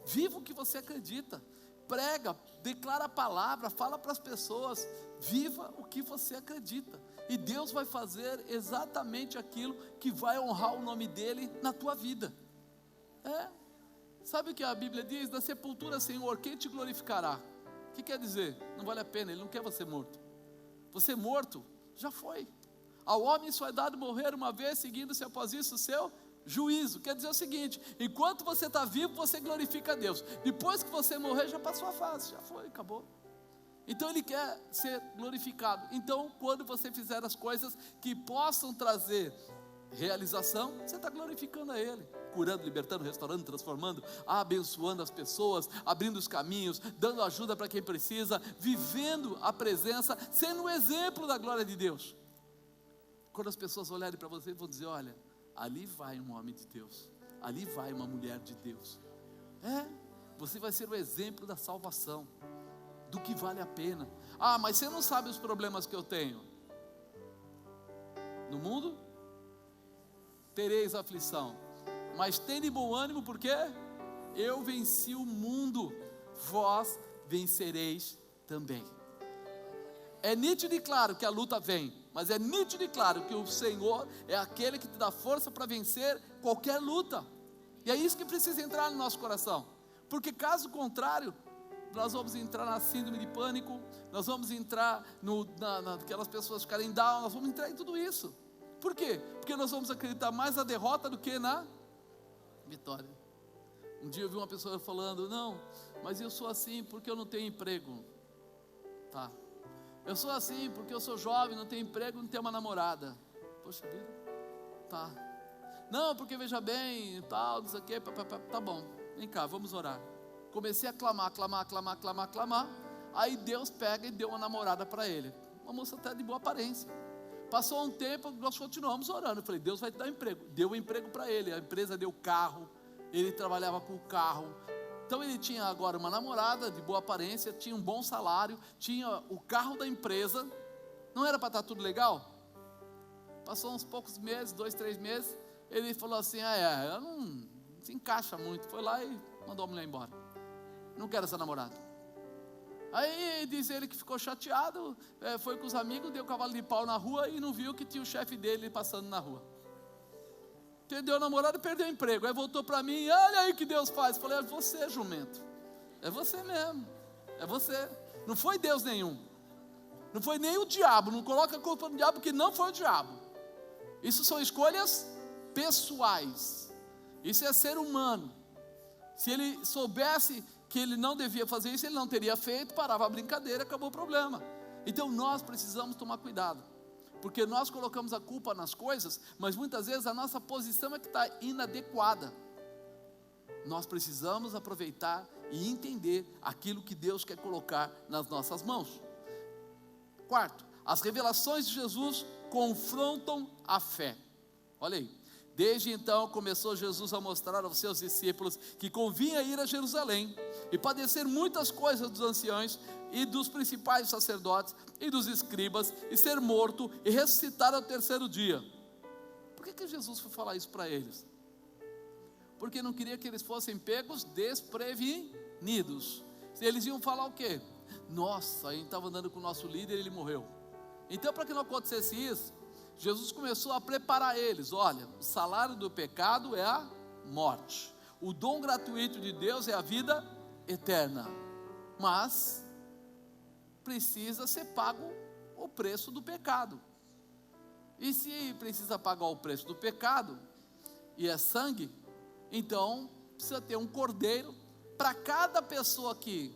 Viva o que você acredita. Prega, declara a palavra, fala para as pessoas, viva o que você acredita, e Deus vai fazer exatamente aquilo que vai honrar o nome dEle na tua vida. Sabe o que a Bíblia diz? Da sepultura, Senhor, quem te glorificará? O que quer dizer? Não vale a pena, Ele não quer você morto. Você morto, já foi. Ao homem isso é dado morrer uma vez, seguindo-se após isso o seu juízo. Quer dizer o seguinte, enquanto você está vivo, você glorifica a Deus. Depois que você morrer, já passou a fase, já foi, acabou. Então Ele quer ser glorificado. Então quando você fizer as coisas que possam trazer realização, você está glorificando a Ele, curando, libertando, restaurando, transformando, abençoando as pessoas, abrindo os caminhos, dando ajuda para quem precisa, vivendo a presença, sendo um exemplo da glória de Deus. Quando as pessoas olharem para você, vão dizer, olha, ali vai um homem de Deus, ali vai uma mulher de Deus. Você vai ser o exemplo da salvação, do que vale a pena. Mas você não sabe os problemas que eu tenho. No mundo tereis aflição, mas tende bom ânimo, porque eu venci o mundo, vós vencereis também. É nítido e claro que a luta vem, mas é nítido e claro que o Senhor é aquele que te dá força para vencer qualquer luta. E é isso que precisa entrar no nosso coração, porque caso contrário, nós vamos entrar na síndrome de pânico, nós vamos entrar naquelas pessoas ficarem down, nós vamos entrar em tudo isso. Por quê? Porque nós vamos acreditar mais na derrota do que na vitória. Um dia eu vi uma pessoa falando, não, mas eu sou assim porque eu não tenho emprego. Tá. Eu sou assim porque eu sou jovem, não tenho emprego, não tenho uma namorada. Poxa vida. Tá. Não, porque veja bem, tal, não sei o quê, tá bom, vem cá, vamos orar. Comecei a clamar, aí Deus pega e deu uma namorada para ele, uma moça até de boa aparência. Passou um tempo, nós continuamos orando, eu falei, Deus vai te dar emprego. Deu um emprego para ele, a empresa deu carro, ele trabalhava com o carro. Então ele tinha agora uma namorada de boa aparência, tinha um bom salário, tinha o carro da empresa. Não era para estar tudo legal? Passou uns poucos meses, 2, 3 meses, ele falou assim, eu não se encaixa muito. Foi lá e mandou a mulher embora. Não quero essa namorada. Aí diz ele que ficou chateado, foi com os amigos, deu cavalo de pau na rua e não viu que tinha o chefe dele passando na rua. Perdeu o namorado e perdeu o emprego. Aí voltou para mim, olha aí o que Deus faz. Eu falei, é você, jumento. É você mesmo. É você. Não foi Deus nenhum. Não foi nem o diabo. Não coloca a culpa no diabo, porque não foi o diabo. Isso são escolhas pessoais. Isso é ser humano. Se ele soubesse que ele não devia fazer isso, ele não teria feito, parava a brincadeira, acabou o problema. Então nós precisamos tomar cuidado. Porque nós colocamos a culpa nas coisas, mas muitas vezes a nossa posição é que está inadequada. Nós precisamos aproveitar e entender aquilo que Deus quer colocar nas nossas mãos. Quarto, as revelações de Jesus confrontam a fé. Olha aí, desde então começou Jesus a mostrar aos seus discípulos que convinha ir a Jerusalém e padecer muitas coisas dos anciãos e dos principais sacerdotes e dos escribas, e ser morto e ressuscitar ao terceiro dia. Por que Jesus foi falar isso para eles? Porque não queria que eles fossem pegos desprevenidos. Eles iam falar o quê? Nossa, a gente estava andando com o nosso líder e ele morreu. Então, para que não acontecesse isso, Jesus começou a preparar eles. Olha, o salário do pecado é a morte, o dom gratuito de Deus é a vida eterna, mas precisa ser pago o preço do pecado. E se precisa pagar o preço do pecado, e é sangue, então precisa ter um cordeiro para cada pessoa que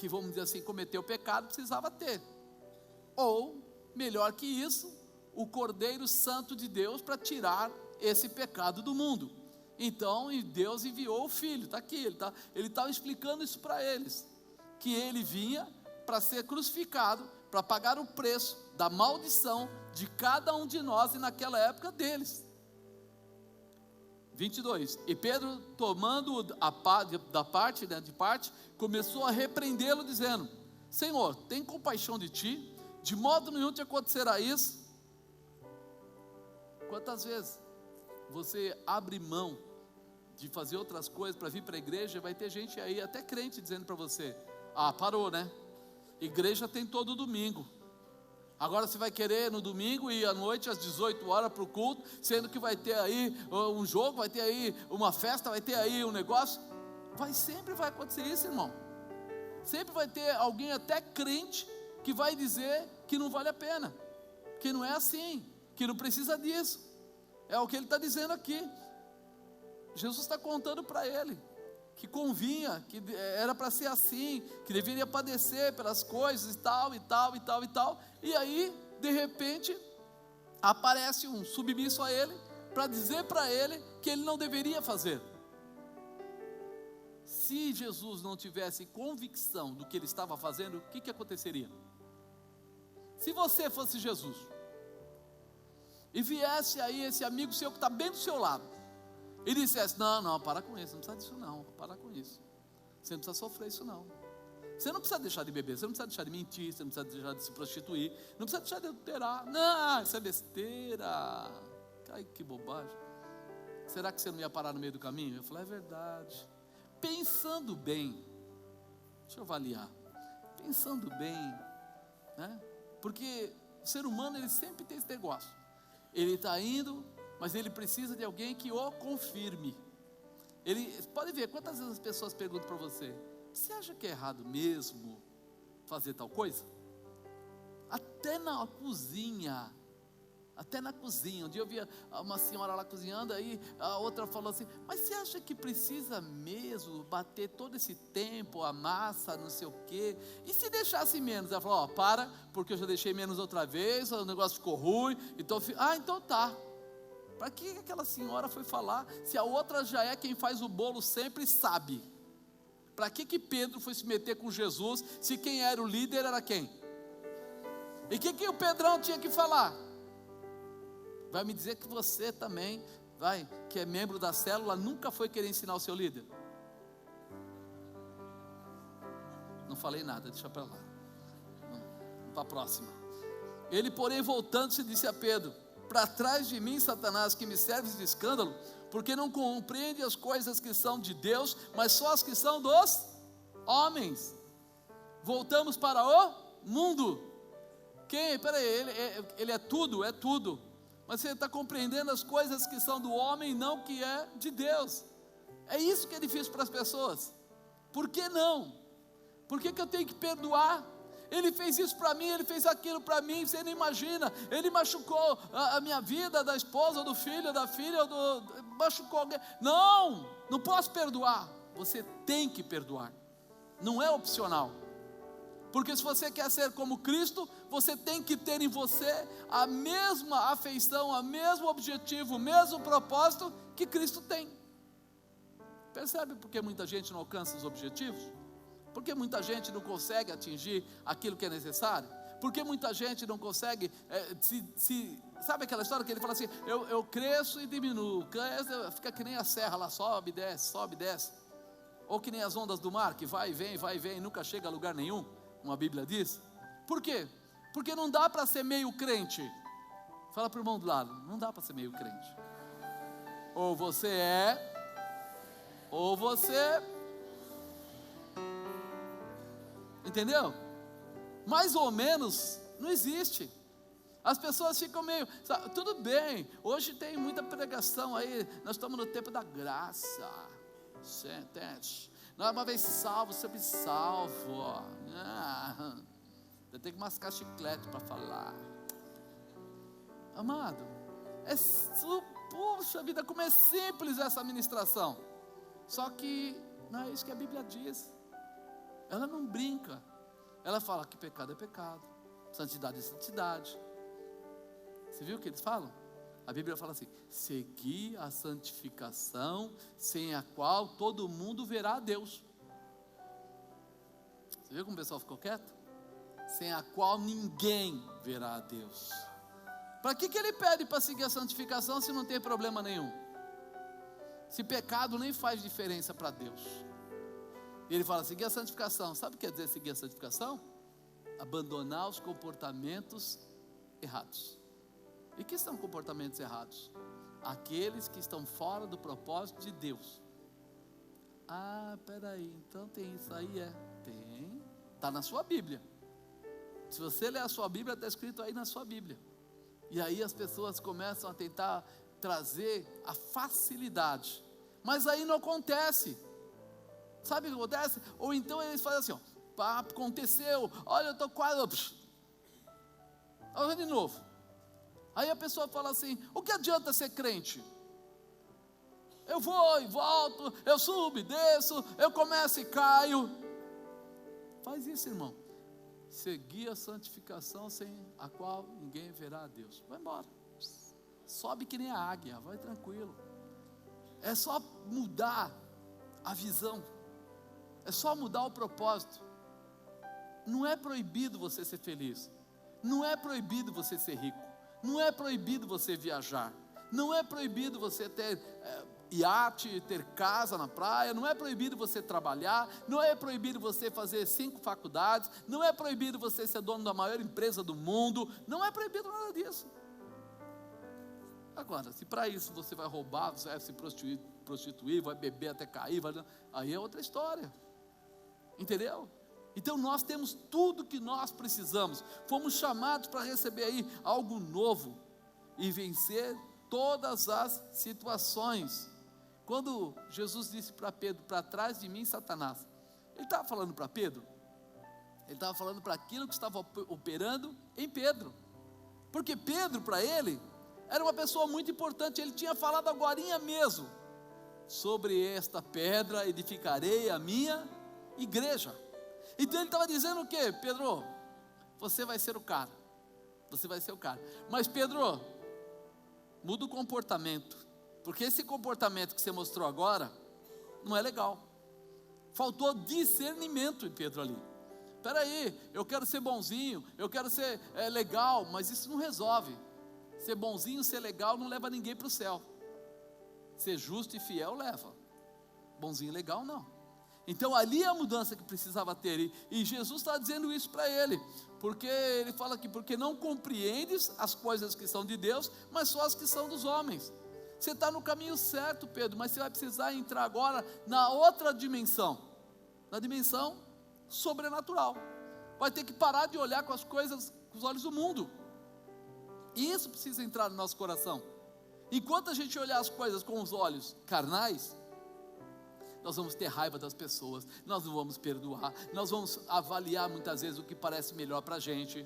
vamos dizer assim, cometeu o pecado, precisava ter. Ou, melhor que isso, o Cordeiro Santo de Deus para tirar esse pecado do mundo. Então, Deus enviou o Filho, está aqui, ele estava explicando isso para eles, que ele vinha para ser crucificado, para pagar o preço da maldição de cada um de nós, e naquela época deles. 22, e Pedro, tomando de parte, começou a repreendê-lo, dizendo: Senhor, tem compaixão de ti, de modo nenhum te acontecerá isso. Quantas vezes você abre mão de fazer outras coisas para vir para a igreja? Vai ter gente aí, até crente, dizendo para você: ah, parou, né? Igreja tem todo domingo. Agora você vai querer no domingo ir à noite às 18 horas para o culto, sendo que vai ter aí um jogo, vai ter aí uma festa, vai ter aí um negócio. Sempre vai acontecer isso, irmão. Sempre vai ter alguém, até crente, que vai dizer que não vale a pena, que não é assim, que não precisa disso. É o que ele está dizendo aqui. Jesus está contando para ele que convinha, que era para ser assim, que deveria padecer pelas coisas e tal, e tal, e tal, e tal. E aí, de repente, aparece um submisso a ele, para dizer para ele que ele não deveria fazer. Se Jesus não tivesse convicção do que ele estava fazendo, o que aconteceria? Se você fosse Jesus, e viesse aí esse amigo seu que está bem do seu lado, e dissesse: não, para com isso, não precisa disso não, para com isso, você não precisa sofrer isso não, você não precisa deixar de beber, você não precisa deixar de mentir, você não precisa deixar de se prostituir, não precisa deixar de adulterar, não, isso é besteira, ai que bobagem, será que você não ia parar no meio do caminho? Eu falei: é verdade. Pensando bem, deixa eu avaliar, pensando bem, né? Porque o ser humano, ele sempre tem esse negócio, ele está indo, mas ele precisa de alguém que o confirme. Ele pode ver quantas vezes as pessoas perguntam para você: você acha que é errado mesmo fazer tal coisa? Até na cozinha. Um dia eu via uma senhora lá cozinhando, aí a outra falou assim: mas você acha que precisa mesmo bater todo esse tempo a massa, não sei o quê? E se deixasse menos? Ela falou: para, porque eu já deixei menos outra vez, o negócio ficou ruim, então tá. Para que aquela senhora foi falar, se a outra já é quem faz o bolo sempre sabe? Para que Pedro foi se meter com Jesus, se quem era o líder era quem? E o que o Pedrão tinha que falar? Vai me dizer que você também, que é membro da célula, nunca foi querer ensinar o seu líder? Não falei nada, deixa para lá. Para a próxima. Ele, porém, voltando-se, disse a Pedro: para trás de mim, Satanás, que me serves de escândalo, porque não compreende as coisas que são de Deus, mas só as que são dos homens. voltamos para o mundo. Peraí, ele é tudo, mas você está compreendendo as coisas que são do homem e não que é de Deus. É isso que é difícil para as pessoas. Por que não? Por que eu tenho que perdoar? Ele fez isso para mim, ele fez aquilo para mim, você não imagina. Ele machucou a minha vida, da esposa, do filho, da filha, machucou alguém. Não posso perdoar. Você tem que perdoar, não é opcional. Porque se você quer ser como Cristo, você tem que ter em você a mesma afeição, o mesmo objetivo, o mesmo propósito que Cristo tem. Percebe por que muita gente não alcança os objetivos? Por que muita gente não consegue atingir aquilo que é necessário? Por que muita gente não consegue, sabe aquela história que ele fala assim, eu cresço e diminuo, fica que nem a serra lá, sobe e desce. Ou que nem as ondas do mar, que vai e vem, nunca chega a lugar nenhum, como a Bíblia diz. Por quê? Porque não dá para ser meio crente. Fala para o irmão do lado, não dá para ser meio crente. Ou você é, ou você... Entendeu? Mais ou menos não existe. As pessoas ficam meio, sabe, tudo bem, hoje tem muita pregação aí, nós estamos no tempo da graça. Entende? Não é uma vez salvo, sempre salvo. Eu tenho que mascar chiclete para falar. Amado, puxa vida, como é simples essa ministração. Só que não é isso que a Bíblia diz. Ela não brinca. Ela fala que pecado é pecado, santidade é santidade. Você viu o que eles falam? A Bíblia fala assim: segui a santificação, sem a qual todo mundo verá a Deus. Você viu como o pessoal ficou quieto? Sem a qual ninguém verá a Deus. Para que ele pede para seguir a santificação se não tem problema nenhum? Se pecado nem faz diferença para Deus. E ele fala, seguir a santificação. Sabe o que quer dizer seguir a santificação? Abandonar os comportamentos errados. E que são comportamentos errados? Aqueles que estão fora do propósito de Deus. Peraí, então tem isso aí, Tem, está na sua Bíblia. Se você ler a sua Bíblia, está escrito aí na sua Bíblia. E aí as pessoas começam a tentar trazer a facilidade. Mas aí não acontece. Sabe o que acontece? Ou então eles fazem assim, aconteceu, olha, eu estou quase, olha de novo. Aí a pessoa fala assim, o que adianta ser crente? Eu vou e volto, eu subo e desço, eu começo e caio. Faz isso, irmão. Seguir a santificação sem a qual ninguém verá a Deus. Vai embora. Sobe que nem a águia, vai tranquilo. É só mudar a visão. É só mudar o propósito. Não é proibido você ser feliz. Não é proibido você ser rico. Não é proibido você viajar. Não é proibido você ter iate, ter casa na praia. Não é proibido você trabalhar. Não é proibido você fazer 5 faculdades. Não é proibido você ser dono da maior empresa do mundo. Não é proibido nada disso. Agora, se para isso você vai roubar, você vai se prostituir, vai beber até cair, aí é outra história. Entendeu? Então nós temos tudo que nós precisamos. Fomos chamados para receber aí algo novo e vencer todas as situações. Quando Jesus disse para Pedro, para trás de mim, Satanás, ele estava falando para Pedro? Ele estava falando para aquilo que estava operando em Pedro. Porque Pedro, para ele, era uma pessoa muito importante. Ele tinha falado agorinha mesmo, sobre esta pedra edificarei a minha igreja. Então ele estava dizendo o quê? Pedro, você vai ser o cara. Você vai ser o cara. Mas Pedro, muda o comportamento. Porque esse comportamento que você mostrou agora não é legal. Faltou discernimento em Pedro ali. Espera aí, eu quero ser bonzinho, eu quero ser legal, mas isso não resolve. Ser bonzinho, ser legal não leva ninguém para o céu. Ser justo e fiel leva. Bonzinho e legal não. Então ali é a mudança que precisava ter, e Jesus está dizendo isso para ele, porque ele fala aqui, porque não compreendes as coisas que são de Deus, mas só as que são dos homens. Você está no caminho certo, Pedro, mas você vai precisar entrar agora na outra dimensão, na dimensão sobrenatural. vai ter que parar de olhar com as coisas com os olhos do mundo. E isso precisa entrar no nosso coração. Enquanto a gente olhar as coisas com os olhos carnais, nós vamos ter raiva das pessoas, nós não vamos perdoar, nós vamos avaliar muitas vezes o que parece melhor para a gente,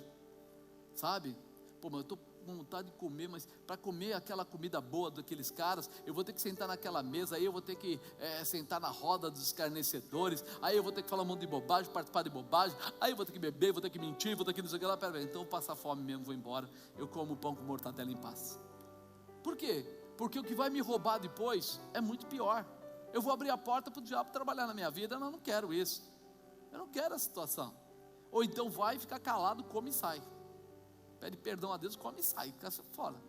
sabe? Pô, mas eu estou com vontade de comer, mas para comer aquela comida boa daqueles caras, eu vou ter que sentar naquela mesa, aí eu vou ter que sentar na roda dos escarnecedores, aí eu vou ter que falar um monte de bobagem, participar de bobagem, aí eu vou ter que beber, vou ter que mentir, vou ter que não sei o que lá, pera, então eu vou passar fome mesmo, vou embora, eu como pão com mortadela em paz. Por quê? Porque o que vai me roubar depois é muito pior. Eu vou abrir a porta para o diabo trabalhar na minha vida, eu não quero isso, eu não quero essa situação. Ou então vai ficar calado, come e sai, pede perdão a Deus, come e sai, fica fora,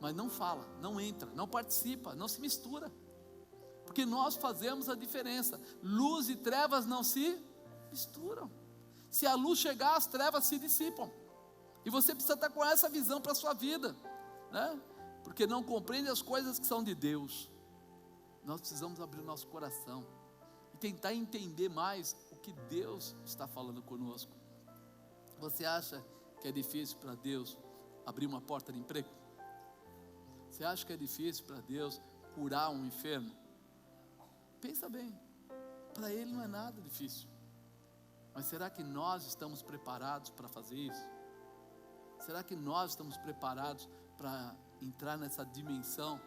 mas não fala, não entra, não participa, não se mistura, porque nós fazemos a diferença. Luz e trevas não se misturam. Se a luz chegar, as trevas se dissipam, e você precisa estar com essa visão para a sua vida, né? Porque não compreende as coisas que são de Deus. Nós precisamos abrir o nosso coração e tentar entender mais o que Deus está falando conosco. Você acha que é difícil para Deus abrir uma porta de emprego? Você acha que é difícil para Deus curar um enfermo? Pensa bem, para Ele não é nada difícil. Mas será que nós estamos preparados para fazer isso? Será que nós estamos preparados para entrar nessa dimensão?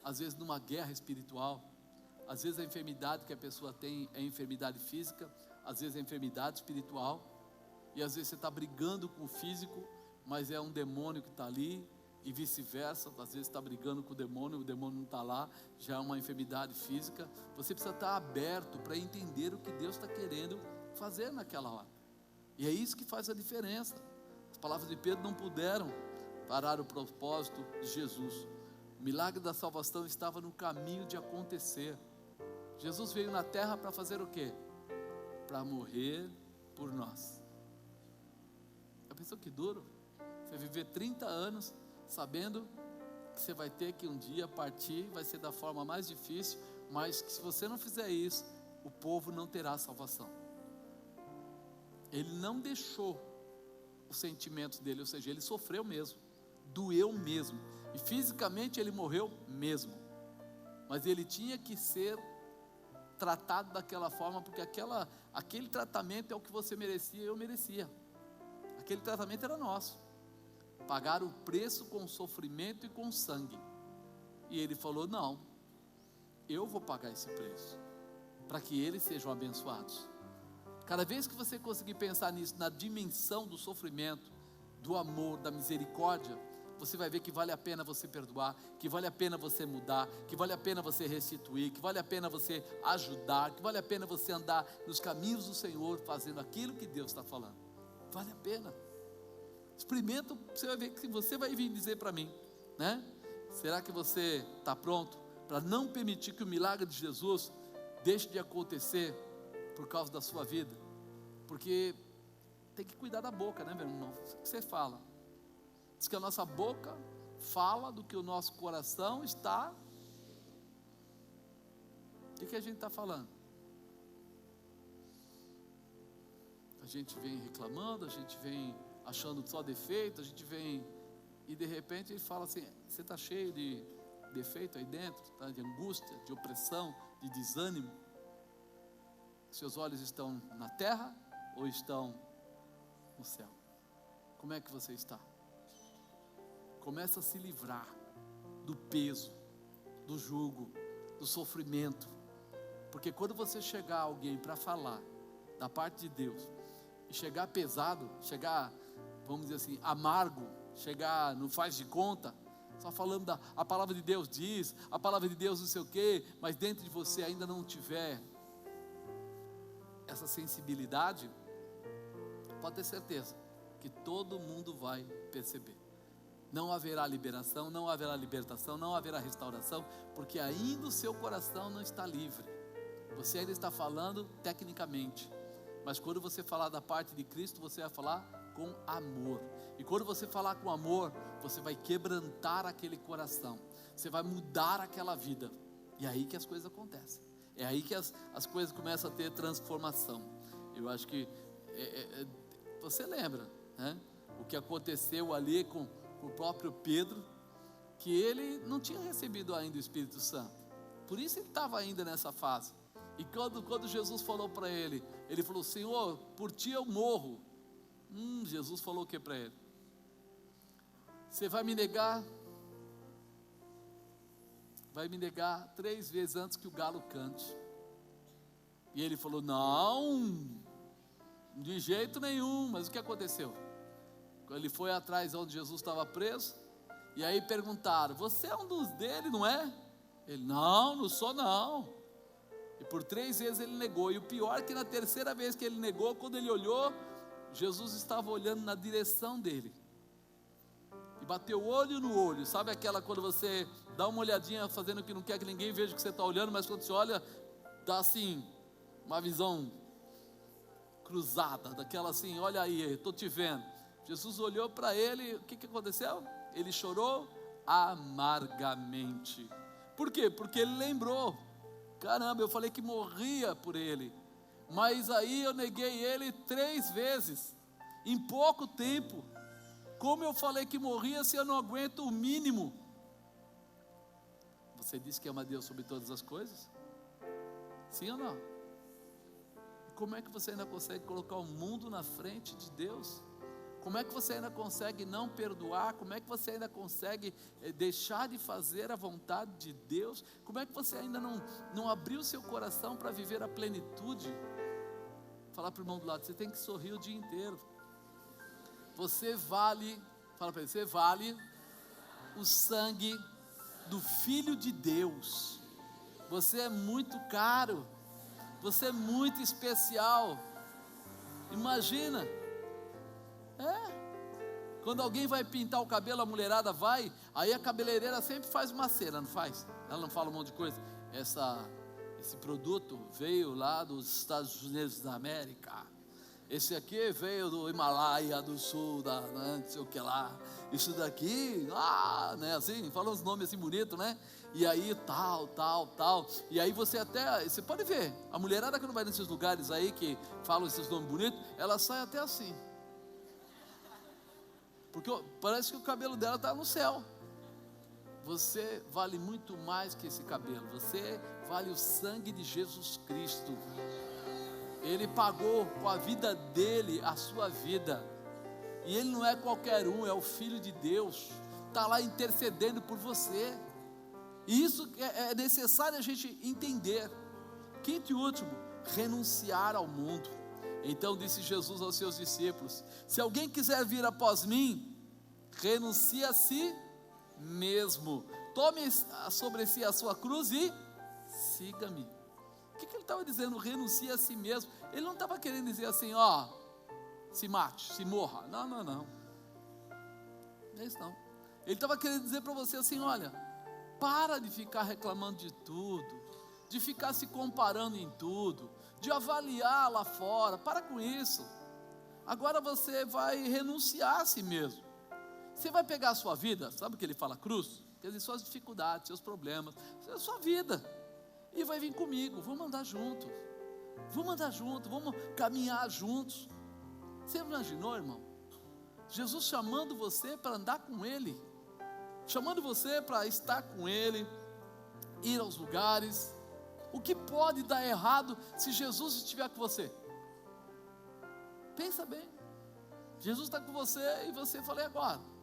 Às vezes numa guerra espiritual, às vezes a enfermidade que a pessoa tem é enfermidade física, às vezes é enfermidade espiritual, e às vezes você está brigando com o físico, mas é um demônio que está ali, e vice-versa, às vezes está brigando com o demônio não está lá, já é uma enfermidade física. Você precisa estar aberto para entender o que Deus está querendo fazer naquela hora, e é isso que faz a diferença. As palavras de Pedro não puderam parar o propósito de Jesus. O milagre da salvação estava no caminho de acontecer. Jesus veio na terra para fazer o quê? Para morrer por nós. Já pensou que duro? Você viver 30 anos sabendo que você vai ter que um dia partir, vai ser da forma mais difícil, mas que se você não fizer isso, o povo não terá salvação. Ele não deixou os sentimentos dele, ou seja, ele sofreu mesmo, doeu mesmo, e fisicamente ele morreu mesmo, mas ele tinha que ser tratado daquela forma, porque aquele tratamento é o que você merecia e eu merecia. Aquele tratamento era nosso. Pagar o preço com sofrimento e com sangue. E ele falou: não, eu vou pagar esse preço, para que eles sejam abençoados. Cada vez que você conseguir pensar nisso, na dimensão do sofrimento, do amor, da misericórdia, você vai ver que vale a pena você perdoar, que vale a pena você mudar, que vale a pena você restituir, que vale a pena você ajudar, que vale a pena você andar nos caminhos do Senhor, fazendo aquilo que Deus está falando. Vale a pena. Experimenta, você vai ver que você vai vir dizer para mim, né? Será que você está pronto para não permitir que o milagre de Jesus deixe de acontecer por causa da sua vida? Porque tem que cuidar da boca, né, meu irmão? O que você fala? Diz que a nossa boca fala do que o nosso coração está. O que a gente está falando? A gente vem reclamando, a gente vem achando só defeito, a gente vem, e de repente ele fala assim: você está cheio de defeito aí dentro, tá? De angústia, de opressão, de desânimo. Seus olhos estão na terra ou estão no céu? Como é que você está? Começa a se livrar do peso, do jugo, do sofrimento, porque quando você chegar a alguém para falar da parte de Deus, e chegar pesado, chegar, vamos dizer assim, amargo, chegar não faz de conta, só falando a palavra de Deus diz, a palavra de Deus não sei o quê, mas dentro de você ainda não tiver essa sensibilidade, pode ter certeza que todo mundo vai perceber. Não haverá liberação, não haverá libertação, não haverá restauração, porque ainda o seu coração não está livre. Você ainda está falando tecnicamente, mas quando você falar da parte de Cristo, você vai falar com amor. E quando você falar com amor, você vai quebrantar aquele coração, você vai mudar aquela vida, e é aí que as coisas acontecem, é aí que as coisas começam a ter transformação. Eu acho que Você lembra, né? O que aconteceu ali com o próprio Pedro, que ele não tinha recebido ainda o Espírito Santo, por isso ele estava ainda nessa fase. E quando Jesus falou para ele, ele falou: Senhor, por ti eu morro. Jesus falou o que para ele? Você vai me negar? Vai me negar 3 vezes antes que o galo cante. E ele falou: não, de jeito nenhum. Mas o que aconteceu? Ele foi atrás onde Jesus estava preso, e aí perguntaram: você é um dos dele, não é? Ele: não sou não. E por 3 vezes ele negou. E o pior é que na 3ª vez que ele negou, quando ele olhou, Jesus estava olhando na direção dele, e bateu olho no olho. Sabe aquela quando você dá uma olhadinha fazendo que não quer que ninguém veja que você está olhando, mas quando você olha, dá assim, uma visão cruzada, daquela assim: olha aí, estou te vendo. Jesus olhou para ele, o que aconteceu? Ele chorou amargamente. Por quê? Porque ele lembrou: caramba, eu falei que morria por ele, mas aí eu neguei ele 3 vezes, em pouco tempo. Como eu falei que morria se eu não aguento o mínimo? Você disse que ama Deus sobre todas as coisas? Sim ou não? Como é que você ainda consegue colocar o mundo na frente de Deus? Como é que você ainda consegue não perdoar? Como é que você ainda consegue deixar de fazer a vontade de Deus? Como é que você ainda não abriu seu coração para viver a plenitude? Falar para o irmão do lado: você tem que sorrir o dia inteiro. Você vale, fala para ele, você vale o sangue do Filho de Deus. Você é muito caro, você é muito especial. Imagina, quando alguém vai pintar o cabelo, a mulherada vai, aí a cabeleireira sempre faz uma cena, não faz? Ela não fala um monte de coisa. Esse produto veio lá dos Estados Unidos da América. Esse aqui veio do Himalaia do Sul, não sei o que lá. Isso daqui, né, assim, fala uns nomes assim bonitos, né? E aí tal. E aí você pode ver, a mulherada que não vai nesses lugares aí, que falam esses nomes bonitos, ela sai até assim. Porque parece que o cabelo dela está no céu. Você vale muito mais que esse cabelo. Você vale o sangue de Jesus Cristo. Ele pagou com a vida dele a sua vida. E ele não é qualquer um, é o Filho de Deus. Está lá intercedendo por você. E isso é necessário a gente entender. Quinto e último, renunciar ao mundo. Então disse Jesus aos seus discípulos: se alguém quiser vir após mim, renuncie a si mesmo, tome sobre si a sua cruz e siga-me. O que ele estava dizendo? Renuncie a si mesmo. Ele não estava querendo dizer assim: se mate, se morra. Não. Não é isso não. Ele estava querendo dizer para você assim: olha, para de ficar reclamando de tudo, de ficar se comparando em tudo, de avaliar lá fora. Para com isso. Agora você vai renunciar a si mesmo. Você vai pegar a sua vida, sabe o que ele fala, cruz? Quer dizer, suas dificuldades, seus problemas, a sua vida, e vai vir comigo, vamos andar juntos, vamos caminhar juntos. Você imaginou, irmão? Jesus chamando você para andar com Ele, chamando você para estar com Ele, ir aos lugares. O que pode dar errado se Jesus estiver com você? Pensa bem. Jesus está com você e você fala: e agora?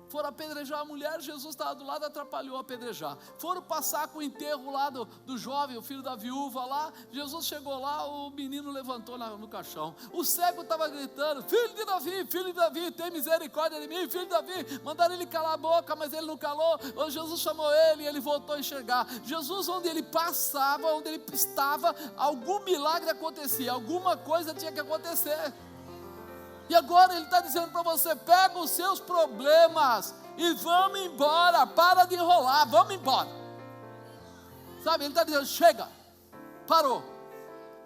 Foram apedrejar a mulher, Jesus estava do lado, atrapalhou apedrejar. Foram passar com o enterro lá do jovem, o filho da viúva lá. Jesus chegou lá, o menino levantou no caixão. O cego estava gritando: filho de Davi, tem misericórdia de mim, filho de Davi. Mandaram ele calar a boca, mas ele não calou. Jesus chamou ele e ele voltou a enxergar. Jesus, onde ele passava, onde ele estava, algum milagre acontecia, alguma coisa tinha que acontecer. E agora ele está dizendo para você: pega os seus problemas e vamos embora, para de enrolar, vamos embora. Sabe, ele está dizendo: chega, parou.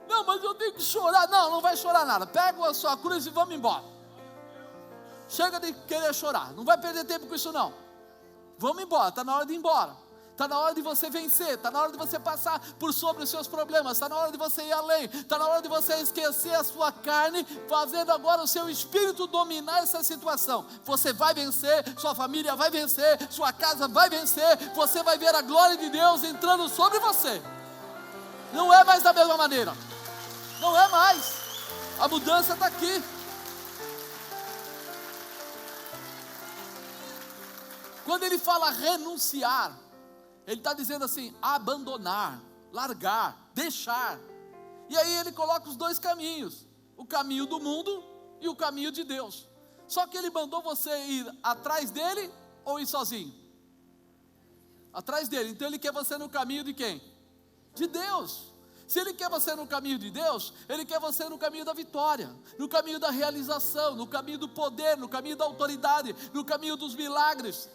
Não, mas eu tenho que chorar. Não vai chorar nada, pega a sua cruz e vamos embora. Chega de querer chorar, não vai perder tempo com isso não. Vamos embora, está na hora de ir embora. está na hora de você vencer, está na hora de você passar por sobre os seus problemas, está na hora de você ir além, está na hora de você esquecer a sua carne, fazendo agora o seu espírito dominar essa situação. Você vai vencer, sua família vai vencer, sua casa vai vencer, você vai ver a glória de Deus entrando sobre você. Não é mais da mesma maneira, não é mais, a mudança está aqui. Quando ele fala renunciar, ele está dizendo assim, abandonar, largar, deixar. E aí ele coloca os dois caminhos, o caminho do mundo e o caminho de Deus. Só que ele mandou você ir atrás dele ou ir sozinho? Atrás dele. Então ele quer você no caminho de quem? De Deus. Se ele quer você no caminho de Deus, ele quer você no caminho da vitória, no caminho da realização, no caminho do poder, no caminho da autoridade, no caminho dos milagres.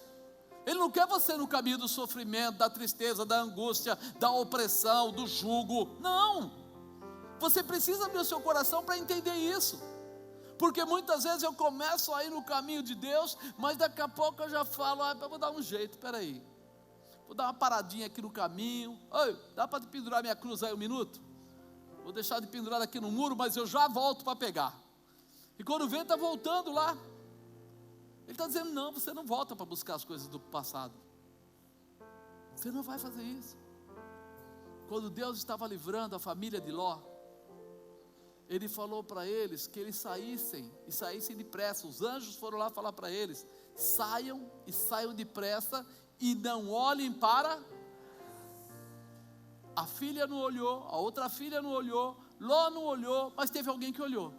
Ele não quer você no caminho do sofrimento, da tristeza, da angústia, da opressão, do jugo. Não. Você precisa abrir o seu coração para entender isso. Porque muitas vezes eu começo a ir no caminho de Deus, mas daqui a pouco eu já falo, vou dar um jeito, espera aí. Vou dar uma paradinha aqui no caminho. Oi, dá para pendurar minha cruz aí um minuto? Vou deixar de pendurar aqui no muro, mas eu já volto para pegar. E quando vem, está voltando lá. Ele está dizendo, não, você não volta para buscar as coisas do passado. Você não vai fazer isso. Quando Deus estava livrando a família de Ló, Ele falou para eles que eles saíssem depressa. Os anjos foram lá falar para eles, saiam depressa e não olhem para... A filha não olhou, a outra filha não olhou, Ló não olhou, mas teve alguém que olhou.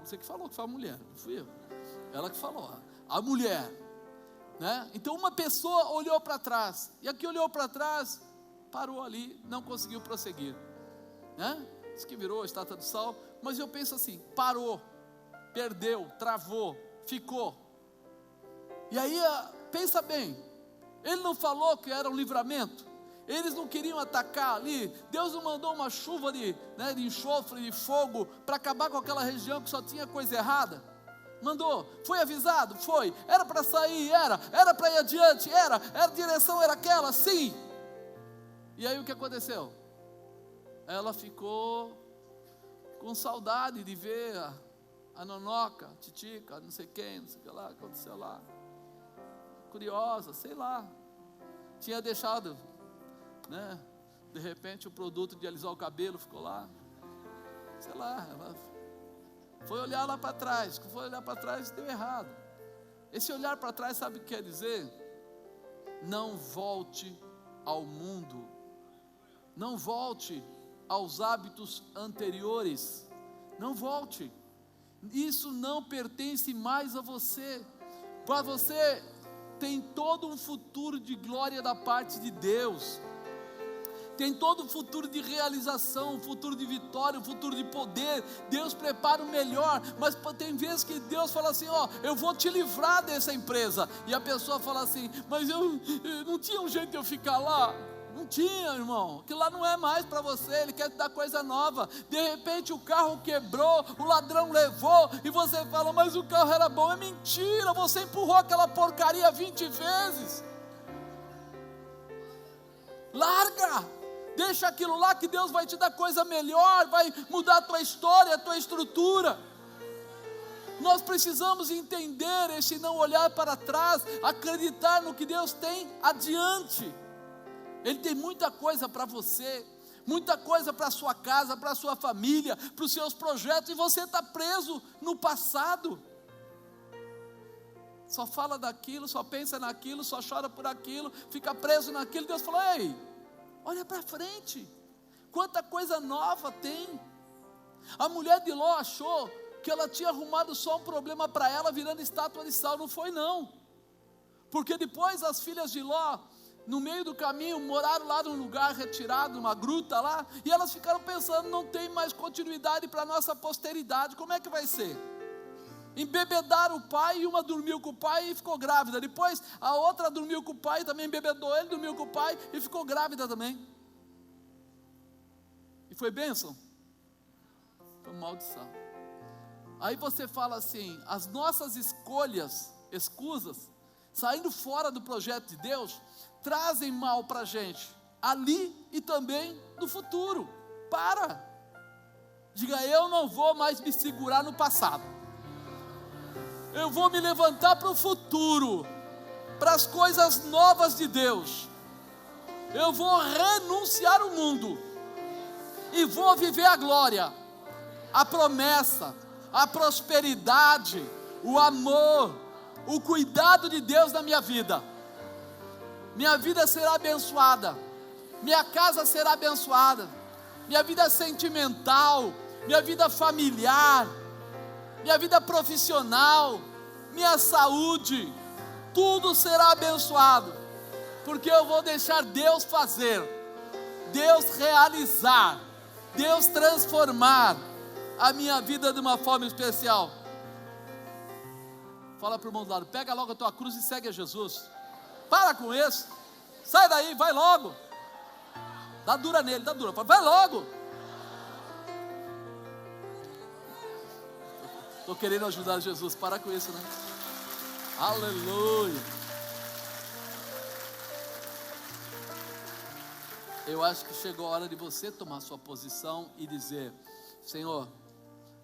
Você que falou que foi a mulher, não fui eu. Ela que falou, a mulher, né? Então uma pessoa olhou para trás, e a que olhou para trás, parou ali, não conseguiu prosseguir, né? Diz que virou a estátua de sal, mas eu penso assim, parou, perdeu, travou, ficou. E aí, pensa bem, ele não falou que era um livramento? Eles não queriam atacar ali, Deus não mandou uma chuva de enxofre, de fogo, para acabar com aquela região que só tinha coisa errada? Mandou, foi avisado? Foi, era para sair? Era para ir adiante? A direção era aquela? Sim. E aí o que aconteceu? Ela ficou com saudade de ver a nonoca, a titica, não sei quem, não sei o que lá, aconteceu lá, curiosa, sei lá, tinha deixado, né? De repente o produto de alisar o cabelo ficou lá, sei lá, ela foi olhar lá para trás, deu errado. Esse olhar para trás, sabe o que quer dizer? Não volte ao mundo, não volte aos hábitos anteriores, não volte, isso não pertence mais a você. Para você tem todo um futuro de glória da parte de Deus, tem todo um futuro de realização, um futuro de vitória, um futuro de poder. Deus prepara o melhor, mas tem vezes que Deus fala assim, eu vou te livrar dessa empresa, e a pessoa fala assim, mas eu não tinha um jeito de eu ficar lá. Não tinha, irmão, que lá não é mais para você, Ele quer te dar coisa nova. De repente o carro quebrou, o ladrão levou, e você fala, mas o carro era bom. É mentira, você empurrou aquela porcaria 20 vezes. Larga, deixa aquilo lá que Deus vai te dar coisa melhor, vai mudar a tua história, a tua estrutura. Nós precisamos entender esse não olhar para trás, acreditar no que Deus tem adiante. Ele tem muita coisa para você, muita coisa para a sua casa, para a sua família, para os seus projetos, e você está preso no passado. Só fala daquilo, só pensa naquilo, só chora por aquilo, fica preso naquilo. Deus falou, ei, olha para frente, quanta coisa nova tem. A mulher de Ló achou que ela tinha arrumado só um problema para ela, virando estátua de sal. Não foi não, porque depois as filhas de Ló, no meio do caminho, moraram lá num lugar retirado, numa gruta lá, e elas ficaram pensando, não tem mais continuidade para a nossa posteridade, como é que vai ser? Embebedaram o pai, e uma dormiu com o pai e ficou grávida. Depois a outra dormiu com o pai, também embebedou ele, dormiu com o pai e ficou grávida também. E foi bênção? Foi maldição. Aí você fala assim, as nossas escolhas, escusas, saindo fora do projeto de Deus, trazem mal para a gente, ali e também no futuro. Diga, eu não vou mais me segurar no passado, eu vou me levantar para o futuro, para as coisas novas de Deus. Eu vou renunciar ao mundo e vou viver a glória, a promessa, a prosperidade, o amor, o cuidado de Deus na minha vida. Minha vida será abençoada, minha casa será abençoada, minha vida sentimental, minha vida familiar, minha vida profissional, minha saúde, tudo será abençoado, porque eu vou deixar Deus fazer, Deus realizar, Deus transformar a minha vida de uma forma especial. Fala para o irmão do lado, pega logo a tua cruz e segue a Jesus. Para com isso, sai daí, vai logo. Dá dura nele, dá dura, vai logo. Estou querendo ajudar Jesus, para com isso, né? Aleluia. Eu acho que chegou a hora de você tomar sua posição e dizer: Senhor,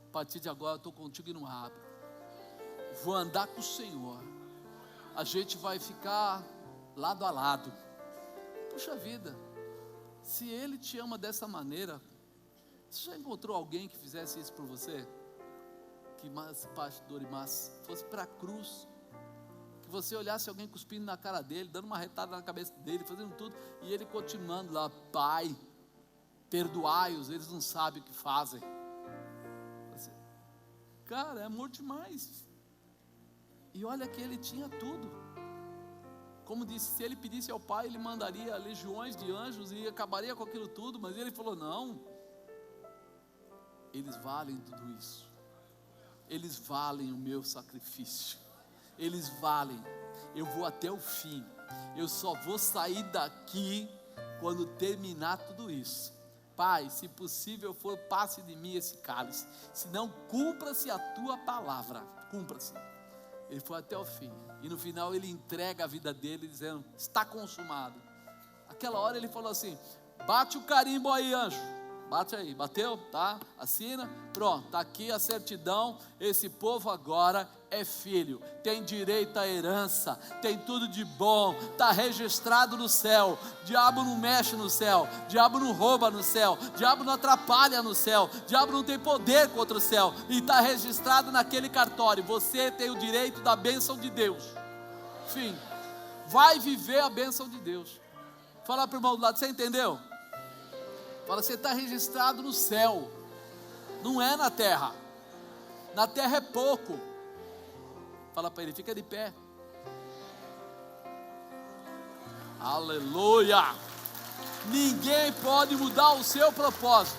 a partir de agora eu estou contigo e não abro, vou andar com o Senhor, a gente vai ficar lado a lado. Puxa vida, se Ele te ama dessa maneira, você já encontrou alguém que fizesse isso por você? Que mais pastor e mais fosse para a cruz, que você olhasse alguém cuspindo na cara dele, dando uma retada na cabeça dele, fazendo tudo, e ele continuando lá: Pai, perdoai-os, eles não sabem o que fazem. Cara, é amor demais. E olha que ele tinha tudo, como disse, se ele pedisse ao Pai, ele mandaria legiões de anjos e acabaria com aquilo tudo, mas ele falou: não, eles valem tudo isso, eles valem o meu sacrifício, eles valem, eu vou até o fim, eu só vou sair daqui quando terminar tudo isso. Pai, se possível for, passe de mim esse cálice, se não, cumpra-se a tua palavra, cumpra-se. Ele foi até o fim, e no final ele entrega a vida dele, dizendo: está consumado. Aquela hora ele falou assim: bate o carimbo aí, anjo, bate aí, bateu, tá? Assina, pronto, está aqui a certidão, esse povo agora é filho, tem direito à herança, tem tudo de bom, está registrado no céu, diabo não mexe no céu, diabo não rouba no céu, diabo não atrapalha no céu, diabo não tem poder contra o céu, e está registrado naquele cartório, você tem o direito da bênção de Deus. Fim, vai viver a bênção de Deus. Fala para o irmão do lado, você entendeu? Fala, você está registrado no céu, não é na terra é pouco. Fala para ele, fica de pé. Aleluia. Ninguém pode mudar o seu propósito,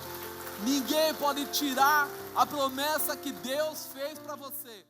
ninguém pode tirar a promessa que Deus fez para você.